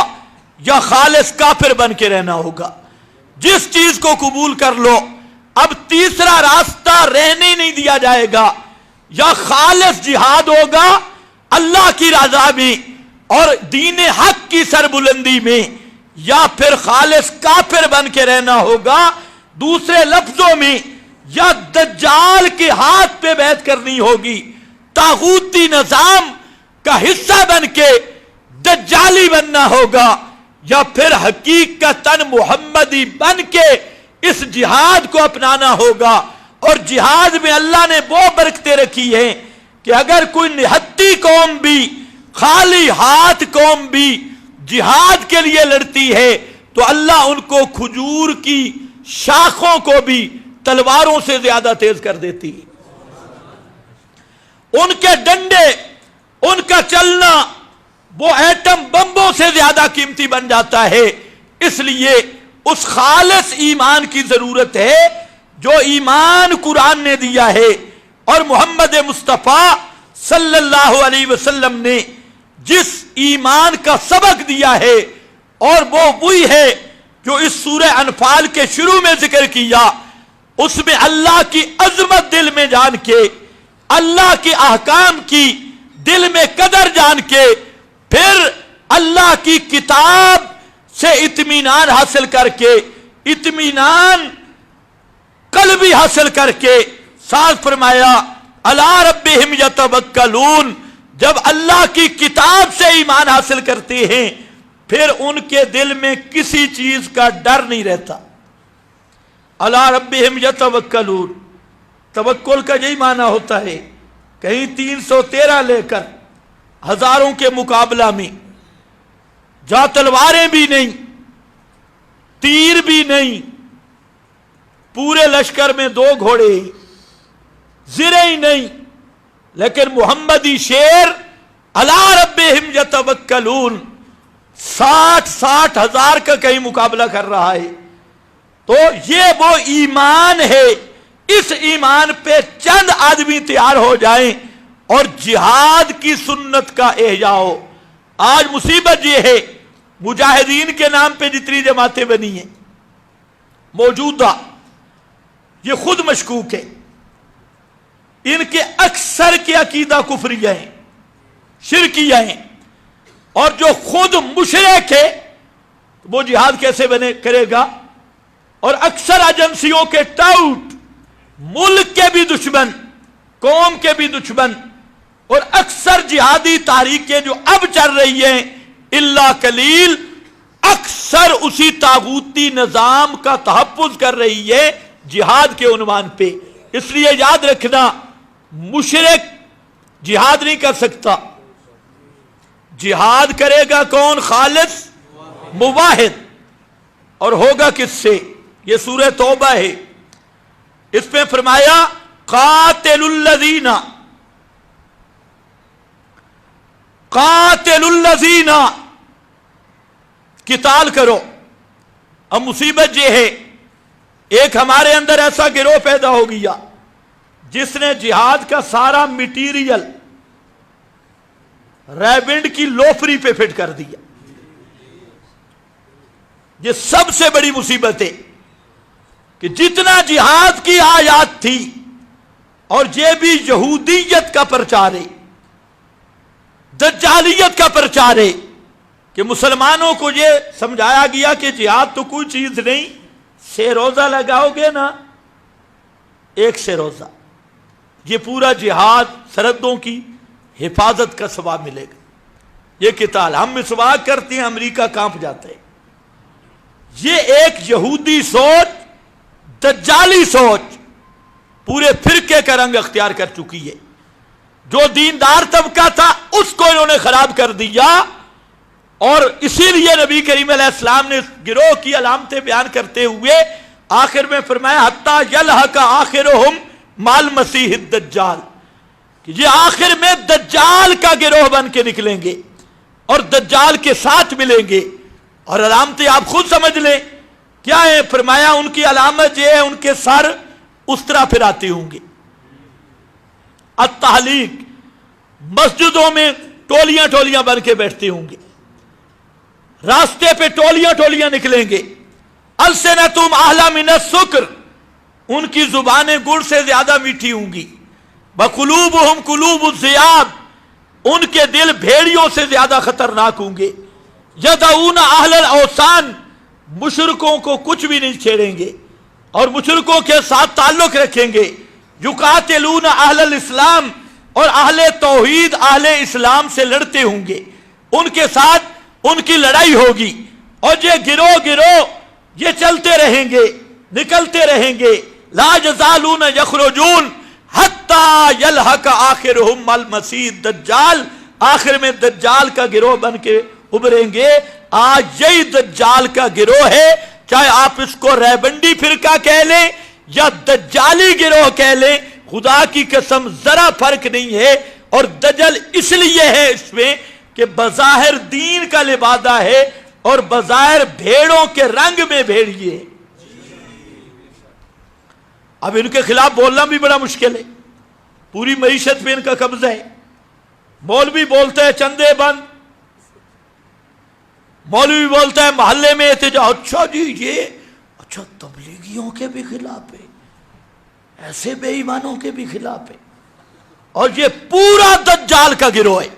یا خالص کافر بن کے رہنا ہوگا۔ جس چیز کو قبول کر لو، اب تیسرا راستہ رہنے نہیں دیا جائے گا، یا خالص جہاد ہوگا اللہ کی رضا میں اور دین حق کی سربلندی میں، یا پھر خالص کافر بن کے رہنا ہوگا۔ دوسرے لفظوں میں، یا دجال کے ہاتھ پہ بیعت کرنی ہوگی، طاغوتی نظام کا حصہ بن کے دجالی بننا ہوگا، یا پھر حقیقتاً محمدی بن کے اس جہاد کو اپنانا ہوگا۔ اور جہاد میں اللہ نے وہ برکتیں رکھی ہیں کہ اگر کوئی نہتی قوم بھی، خالی ہاتھ قوم بھی جہاد کے لیے لڑتی ہے تو اللہ ان کو کھجور کی شاخوں کو بھی تلواروں سے زیادہ تیز کر دیتی ہے۔ ان کے ڈنڈے، ان کا چلنا وہ ایٹم بمبوں سے زیادہ قیمتی بن جاتا ہے۔ اس لیے اس خالص ایمان کی ضرورت ہے جو ایمان قرآن نے دیا ہے، اور محمد مصطفیٰ صلی اللہ علیہ وسلم نے جس ایمان کا سبق دیا ہے، اور وہ وہی ہے جو اس سورہ انفال کے شروع میں ذکر کیا۔ اس میں اللہ کی عظمت دل میں جان کے، اللہ کے احکام کی دل میں قدر جان کے، پھر اللہ کی کتاب سے اطمینان حاصل کر کے، اطمینان قلبی حاصل کر کے، ساتھ فرمایا علی ربہم یتوکلون۔ جب اللہ کی کتاب سے ایمان حاصل کرتے ہیں پھر ان کے دل میں کسی چیز کا ڈر نہیں رہتا۔ علی ربہم یتوکلون، توکل کا یہی معنی ہوتا ہے۔ کہیں 313 لے کر ہزاروں کے مقابلہ میں، جہاں تلواریں بھی نہیں، تیر بھی نہیں، پورے لشکر میں 2 گھوڑے، زرے ہی نہیں، لیکن محمدی شیر علی ربہم یتوکلون 60 ہزار کا کہیں مقابلہ کر رہا ہے۔ تو یہ وہ ایمان ہے، اس ایمان پہ چند آدمی تیار ہو جائیں اور جہاد کی سنت کا احیا ہو۔ آج مصیبت یہ ہے مجاہدین کے نام پہ جتنی جماعتیں بنی ہیں موجودہ، یہ خود مشکوک ہے، ان کے اکثر کے عقیدہ کفریہ ہیں، شرکیہ ہیں، اور جو خود مشرک ہے وہ جہاد کیسے کرے گا؟ اور اکثر ایجنسیوں کے ٹاؤٹ، ملک کے بھی دشمن، قوم کے بھی دشمن، اور اکثر جہادی تحریکیں جو اب چل رہی ہیں الا قلیل، اکثر اسی طاغوتی نظام کا تحفظ کر رہی ہے جہاد کے عنوان پہ۔ اس لیے یاد رکھنا، مشرک جہاد نہیں کر سکتا، جہاد کرے گا کون؟ خالص موحد۔ اور ہوگا کس سے؟ یہ سورہ توبہ ہے، اس پہ فرمایا قاتل الذین، قاتل الذین، قتال کرو۔ اب مصیبت یہ ہے، ایک ہمارے اندر ایسا گروہ پیدا ہو گیا جس نے جہاد کا سارا میٹیریل ریبنڈ کی لوفری پہ فٹ کر دیا۔ یہ سب سے بڑی مصیبت ہے کہ جتنا جہاد کی آیات تھی، اور یہ بھی یہودیت کا پرچار ہے، دجالیت کا پرچار ہے، کہ مسلمانوں کو یہ سمجھایا گیا کہ جہاد تو کوئی چیز نہیں، سے روزہ لگاؤ گے نا، ایک سے روزہ، یہ پورا جہاد سرحدوں کی حفاظت کا ثواب ملے گا۔ یہ قتال، ہم مسواک کرتے ہیں امریکہ کانپ جاتا ہے۔ یہ ایک یہودی سوچ، دجالی سوچ پورے فرقے کا رنگ اختیار کر چکی ہے۔ جو دیندار طبقہ تھا اس کو انہوں نے خراب کر دیا، اور اسی لیے نبی کریم علیہ السلام نے اس گروہ کی علامتیں بیان کرتے ہوئے آخر میں فرمایا حتی یلحق آخرہم مال مسیح الدجال، کہ یہ آخر میں دجال کا گروہ بن کے نکلیں گے اور دجال کے ساتھ ملیں گے۔ اور علامتیں آپ خود سمجھ لیں کیا ہے؟ فرمایا ان کی علامت یہ ہے، ان کے سر اس طرح پھراتے ہوں گے، التحلیق، مسجدوں میں ٹولیاں ٹولیاں بن کے بیٹھتے ہوں گے، راستے پہ ٹولیاں ٹولیاں نکلیں گے، السنتہم احلی من السکر، ان کی زبانیں گڑ سے زیادہ میٹھی ہوں گی، وقلوبہم قلوب الذئاب، ان کے دل بھیڑیوں سے زیادہ خطرناک ہوں گے، یدعون اہل الاوثان، مشرکوں کو کچھ بھی نہیں چھیڑیں گے اور مشرکوں کے ساتھ تعلق رکھیں گے، یقاتلون اہل الاسلام، اور اہل توحید اہل اسلام سے لڑتے ہوں گے، ان کے ساتھ ان کی لڑائی ہوگی، اور یہ گروہ یہ چلتے رہیں گے، نکلتے رہیں گے، لا یزالون یخرجون حتی یلحق آخرہم المسیح الدجال، آخر میں دجال کا گروہ بن کے ابھریں گے۔ آج یہی دجال کا گروہ ہے، چاہے آپ اس کو ریبنڈی فرقہ کہہ لیں یا دجالی گروہ کہہ لیں، خدا کی قسم ذرا فرق نہیں ہے۔ اور دجل اس لیے ہے اس میں کہ بظاہر دین کا لبادہ ہے اور بظاہر بھیڑوں کے رنگ میں بھیڑیے۔ اب ان کے خلاف بولنا بھی بڑا مشکل ہے، پوری معیشت پہ ان کا قبضہ ہے۔ مولوی بولتا ہے چندے بند، مولوی بولتا ہے محلے میں احتجاج، اچھا جی یہ اچھا تبلیغیوں کے بھی خلاف ہے، ایسے بے ایمانوں کے بھی خلاف ہے، اور یہ پورا دجال کا گروہ ہے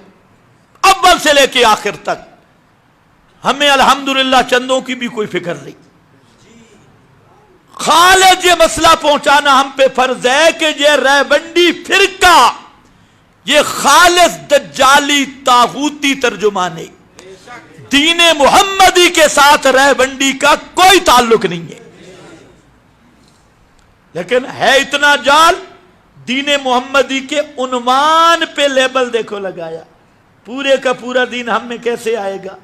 اول سے لے کے آخر تک۔ ہمیں الحمدللہ چندوں کی بھی کوئی فکر نہیں، خالص یہ مسئلہ پہنچانا ہم پہ فرض ہے کہ یہ ریبنڈی فرقہ یہ خالص دجالی طاغوتی ترجمان ہے، دین محمدی کے ساتھ ریبنڈی کا کوئی تعلق نہیں ہے۔ لیکن ہے اتنا جال، دین محمدی کے عنوان پہ لیبل دیکھو لگایا، پورے کا پورا دین ہم میں کیسے آئے گا؟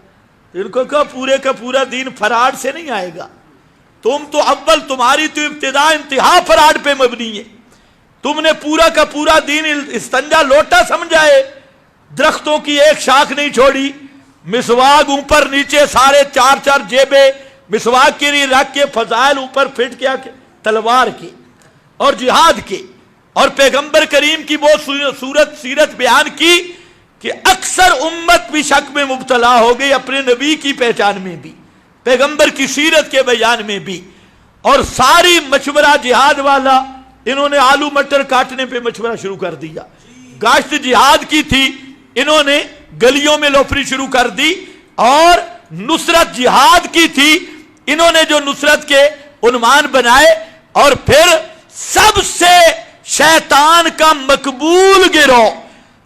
ان کو کہا پورے کا پورا دین فراڈ سے نہیں آئے گا، تم تو اول تمہاری تو ابتدا انتہا فراڈ پہ مبنی ہے، تم نے پورا کا پورا دین استنجا لوٹا سمجھائے، درختوں کی ایک شاخ نہیں چھوڑی، مسواک اوپر نیچے سارے چار چار جیبیں مسواک کی رکھ کے، فضائل اوپر فٹ کیا تلوار کے اور جہاد کے، اور پیغمبر کریم کی وہ صورت سیرت بیان کی کہ اکثر امت بھی شک میں مبتلا ہو گئی، اپنے نبی کی پہچان میں بھی، پیغمبر کی سیرت کے بیان میں بھی، اور ساری مشورہ جہاد والا انہوں نے آلو مٹر کاٹنے پہ مشورہ شروع کر دیا، گاشت جہاد کی تھی انہوں نے گلیوں میں لوفری شروع کر دی، اور نصرت جہاد کی تھی انہوں نے جو نصرت کے عنوان بنائے، اور پھر سب سے شیطان کا مقبول گروہ،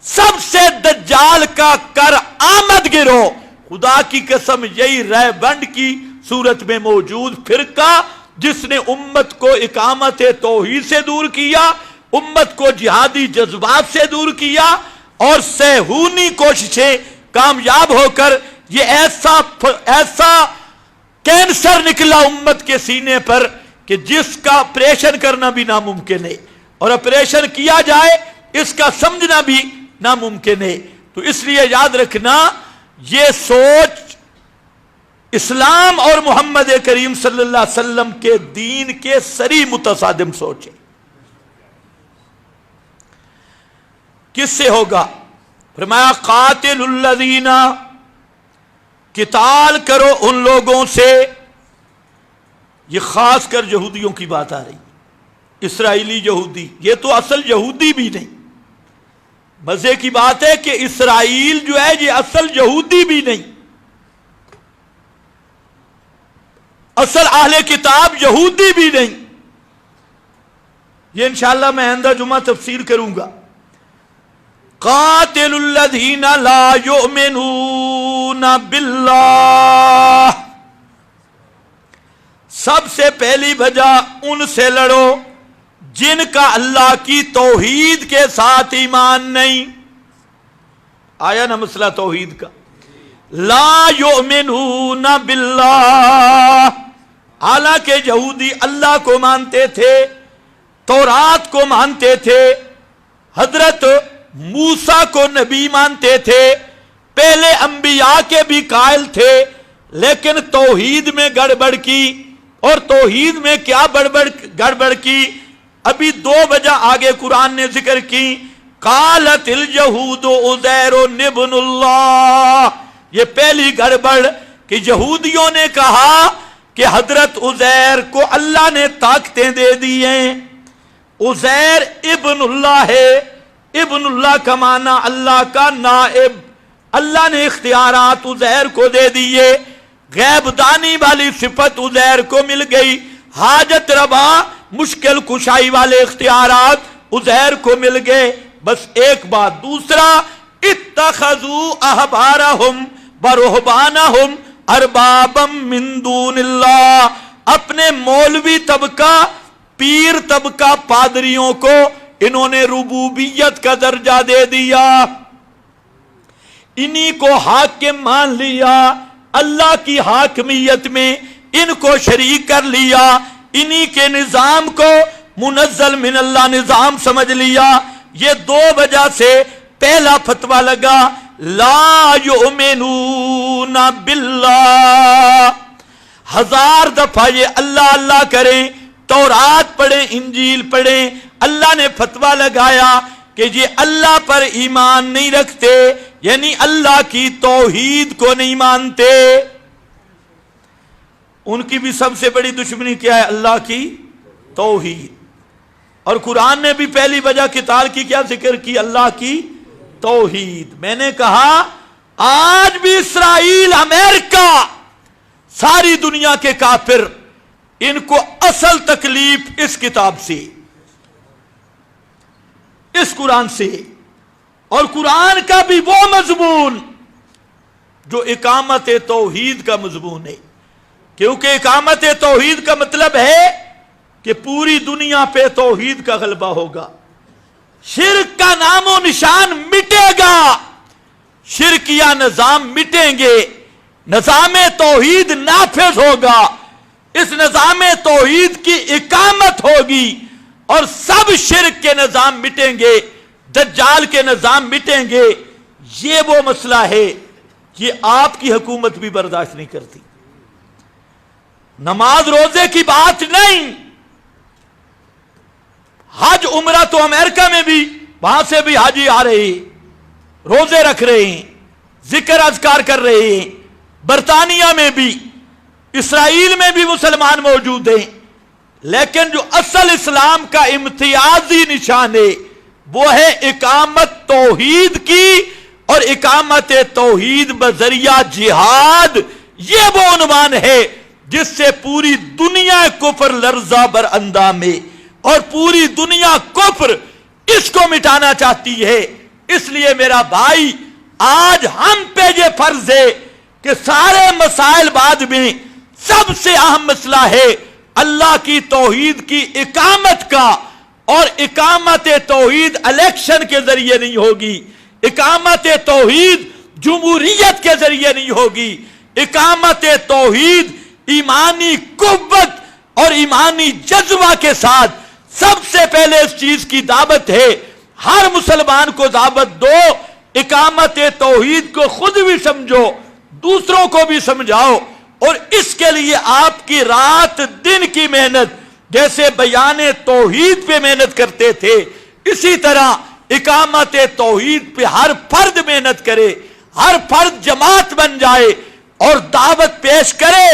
سب سے دجال کا کر آمد گروہ، خدا کی قسم یہی رہ بنڈ کی صورت میں موجود فرقہ جس نے امت کو اقامت توحید سے دور کیا، امت کو جہادی جذبات سے دور کیا، اور صہیونی کوششیں کامیاب ہو کر یہ ایسا کینسر نکلا امت کے سینے پر کہ جس کا آپریشن کرنا بھی ناممکن ہے، اور آپریشن کیا جائے اس کا سمجھنا بھی ناممکن ہے۔ تو اس لیے یاد رکھنا یہ سوچ اسلام اور محمد کریم صلی اللہ علیہ وسلم کے دین کے سری متصادم سوچ ہے۔ کس سے ہوگا؟ فرمایا قاتل الذین، قتال کرو ان لوگوں سے، یہ خاص کر یہودیوں کی بات آ رہی ہے، اسرائیلی یہودی، یہ تو اصل یہودی بھی نہیں، مزے کی بات ہے کہ اسرائیل جو ہے یہ اصل یہودی بھی نہیں، اصل اہل کتاب یہودی بھی نہیں، یہ انشاءاللہ میں آئندہ جمعہ تفسیر کروں گا۔ قاتل الذین لا یؤمنون باللہ، سب سے پہلی وجہ ان سے لڑو جن کا اللہ کی توحید کے ساتھ ایمان نہیں۔ آیا نا مسئلہ توحید کا؟ لا یؤمنون باللہ، حالانکہ یہودی اللہ کو مانتے تھے، تورات کو مانتے تھے، حضرت موسیٰ کو نبی مانتے تھے، پہلے انبیاء کے بھی قائل تھے، لیکن توحید میں گڑبڑ کی، اور توحید میں کیا گڑبڑ کی؟ ابھی دو وجہ آگے قرآن نے ذکر کی، قالت الیہود عزیر ابن اللہ، یہ پہلی گڑبڑ کہ یہودیوں نے کہا کہ حضرت عزیر کو اللہ نے طاقتیں دے دی ہیں، عزیر ابن اللہ ہے، ابن اللہ کا معنی اللہ کا نائب، اللہ نے اختیارات عزیر کو دے دیے، غیب دانی والی صفت عزیر کو مل گئی، حاجت روا مشکل کشائی والے اختیارات عزیر کو مل گئے، بس ایک بات۔ دوسرا، اتخذوا احبارہم ورہبانہم اربابا من دون اللہ، اپنے مولوی طبقہ، پیر طبقہ، پادریوں کو انہوں نے ربوبیت کا درجہ دے دیا، انہی کو حاکم مان لیا، اللہ کی حاکمیت میں ان کو شریک کر لیا، انہی کے نظام کو منزل من اللہ نظام سمجھ لیا۔ یہ دو وجہ سے پہلا فتویٰ لگا لا یؤمنون باللہ، ہزار دفعہ یہ اللہ اللہ کریں، تورات پڑھیں، انجیل پڑھیں، اللہ نے فتویٰ لگایا کہ یہ اللہ پر ایمان نہیں رکھتے، یعنی اللہ کی توحید کو نہیں مانتے۔ ان کی بھی سب سے بڑی دشمنی کیا ہے؟ اللہ کی توحید۔ اور قرآن نے بھی پہلی وجہ قتال کی کیا ذکر کی؟ اللہ کی توحید۔ میں نے کہا آج بھی اسرائیل، امریکہ، ساری دنیا کے کافر، ان کو اصل تکلیف اس کتاب سے، اس قرآن سے، اور قرآن کا بھی وہ مضمون جو اقامت توحید کا مضمون ہے، کیونکہ اقامت توحید کا مطلب ہے کہ پوری دنیا پہ توحید کا غلبہ ہوگا، شرک کا نام و نشان مٹے گا، شرکیہ نظام مٹیں گے، نظام توحید نافذ ہوگا، اس نظام توحید کی اقامت ہوگی، اور سب شرک کے نظام مٹیں گے، دجال کے نظام مٹیں گے۔ یہ وہ مسئلہ ہے، یہ آپ کی حکومت بھی برداشت نہیں کرتی۔ نماز روزے کی بات نہیں، حج عمرہ تو امریکہ میں بھی وہاں سے بھی حاجی آ رہے ہیں، روزے رکھ رہے ہیں، ذکر اذکار کر رہے ہیں، برطانیہ میں بھی، اسرائیل میں بھی مسلمان موجود ہیں، لیکن جو اصل اسلام کا امتیازی نشان ہے وہ ہے اقامت توحید کی، اور اقامت توحید بذریعہ جہاد۔ یہ وہ عنوان ہے جس سے پوری دنیا کفر لرزہ بر اندام ہے، اور پوری دنیا کفر اس کو مٹانا چاہتی ہے۔ اس لیے میرا بھائی، آج ہم پہ یہ فرض ہے کہ سارے مسائل بعد میں سب سے اہم مسئلہ ہے اللہ کی توحید کی اقامت کا، اور اقامت توحید الیکشن کے ذریعے نہیں ہوگی، اقامت توحید جمہوریت کے ذریعے نہیں ہوگی، اقامت توحید ایمانی قوت اور ایمانی جذبہ کے ساتھ سب سے پہلے اس چیز کی دعوت ہے۔ ہر مسلمان کو دعوت دو، اقامت توحید کو خود بھی سمجھو، دوسروں کو بھی سمجھاؤ، اور اس کے لیے آپ کی رات دن کی محنت، جیسے بیان توحید پہ محنت کرتے تھے، اسی طرح اقامت توحید پہ ہر فرد محنت کرے، ہر فرد جماعت بن جائے اور دعوت پیش کرے،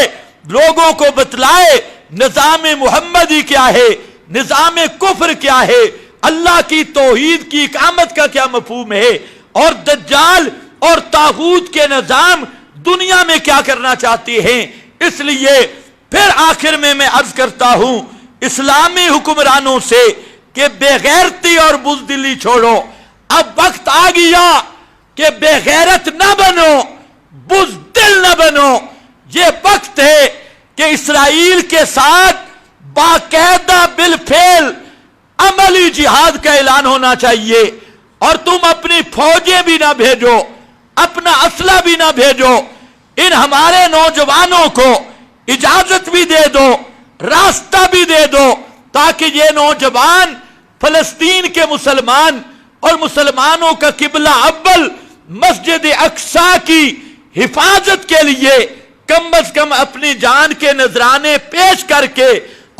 لوگوں کو بتلائے نظام محمدی کیا ہے، نظام کفر کیا ہے، اللہ کی توحید کی اقامت کا کیا مفہوم ہے، اور دجال اور طاغوت کے نظام دنیا میں کیا کرنا چاہتے ہیں۔ اس لیے پھر آخر میں عرض کرتا ہوں اسلامی حکمرانوں سے کہ بے غیرتی اور بزدلی چھوڑو، اب وقت آ گیا کہ بے غیرت نہ بنو، بزدل نہ بنو۔ یہ وقت ہے کہ اسرائیل کے ساتھ باقاعدہ بالفعل عملی جہاد کا اعلان ہونا چاہیے، اور تم اپنی فوجیں بھی نہ بھیجو، اپنا اسلحہ بھی نہ بھیجو، ان ہمارے نوجوانوں کو اجازت بھی دے دو، راستہ بھی دے دو، تاکہ یہ نوجوان فلسطین کے مسلمان اور مسلمانوں کا قبلہ اول مسجد اقصی کی حفاظت کے لیے کم از کم اپنی جان کے نذرانے پیش کر کے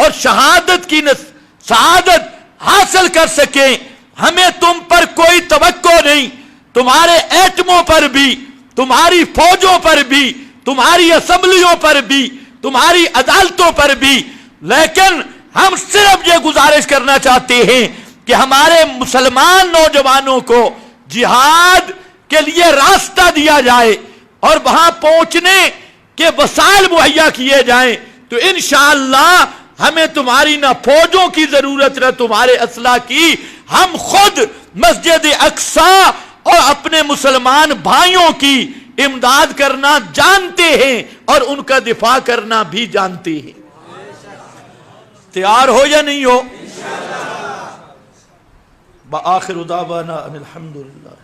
اور شہادت کی سعادت حاصل کر سکیں۔ ہمیں تم پر کوئی توقع نہیں، تمہارے ایٹموں پر بھی، تمہاری فوجوں پر بھی، تمہاری اسمبلیوں پر بھی، تمہاری عدالتوں پر بھی، لیکن ہم صرف یہ گزارش کرنا چاہتے ہیں کہ ہمارے مسلمان نوجوانوں کو جہاد کے لیے راستہ دیا جائے اور وہاں پہنچنے کے وسائل مہیا کیے جائیں، تو انشاءاللہ ہمیں تمہاری نہ فوجوں کی ضرورت نہ تمہارے اسلحہ کی، ہم خود مسجد اقصی اور اپنے مسلمان بھائیوں کی امداد کرنا جانتے ہیں اور ان کا دفاع کرنا بھی جانتے ہیں۔ تیار ہو یا نہیں ہو؟ بآخر دعوانا ان الحمدللہ۔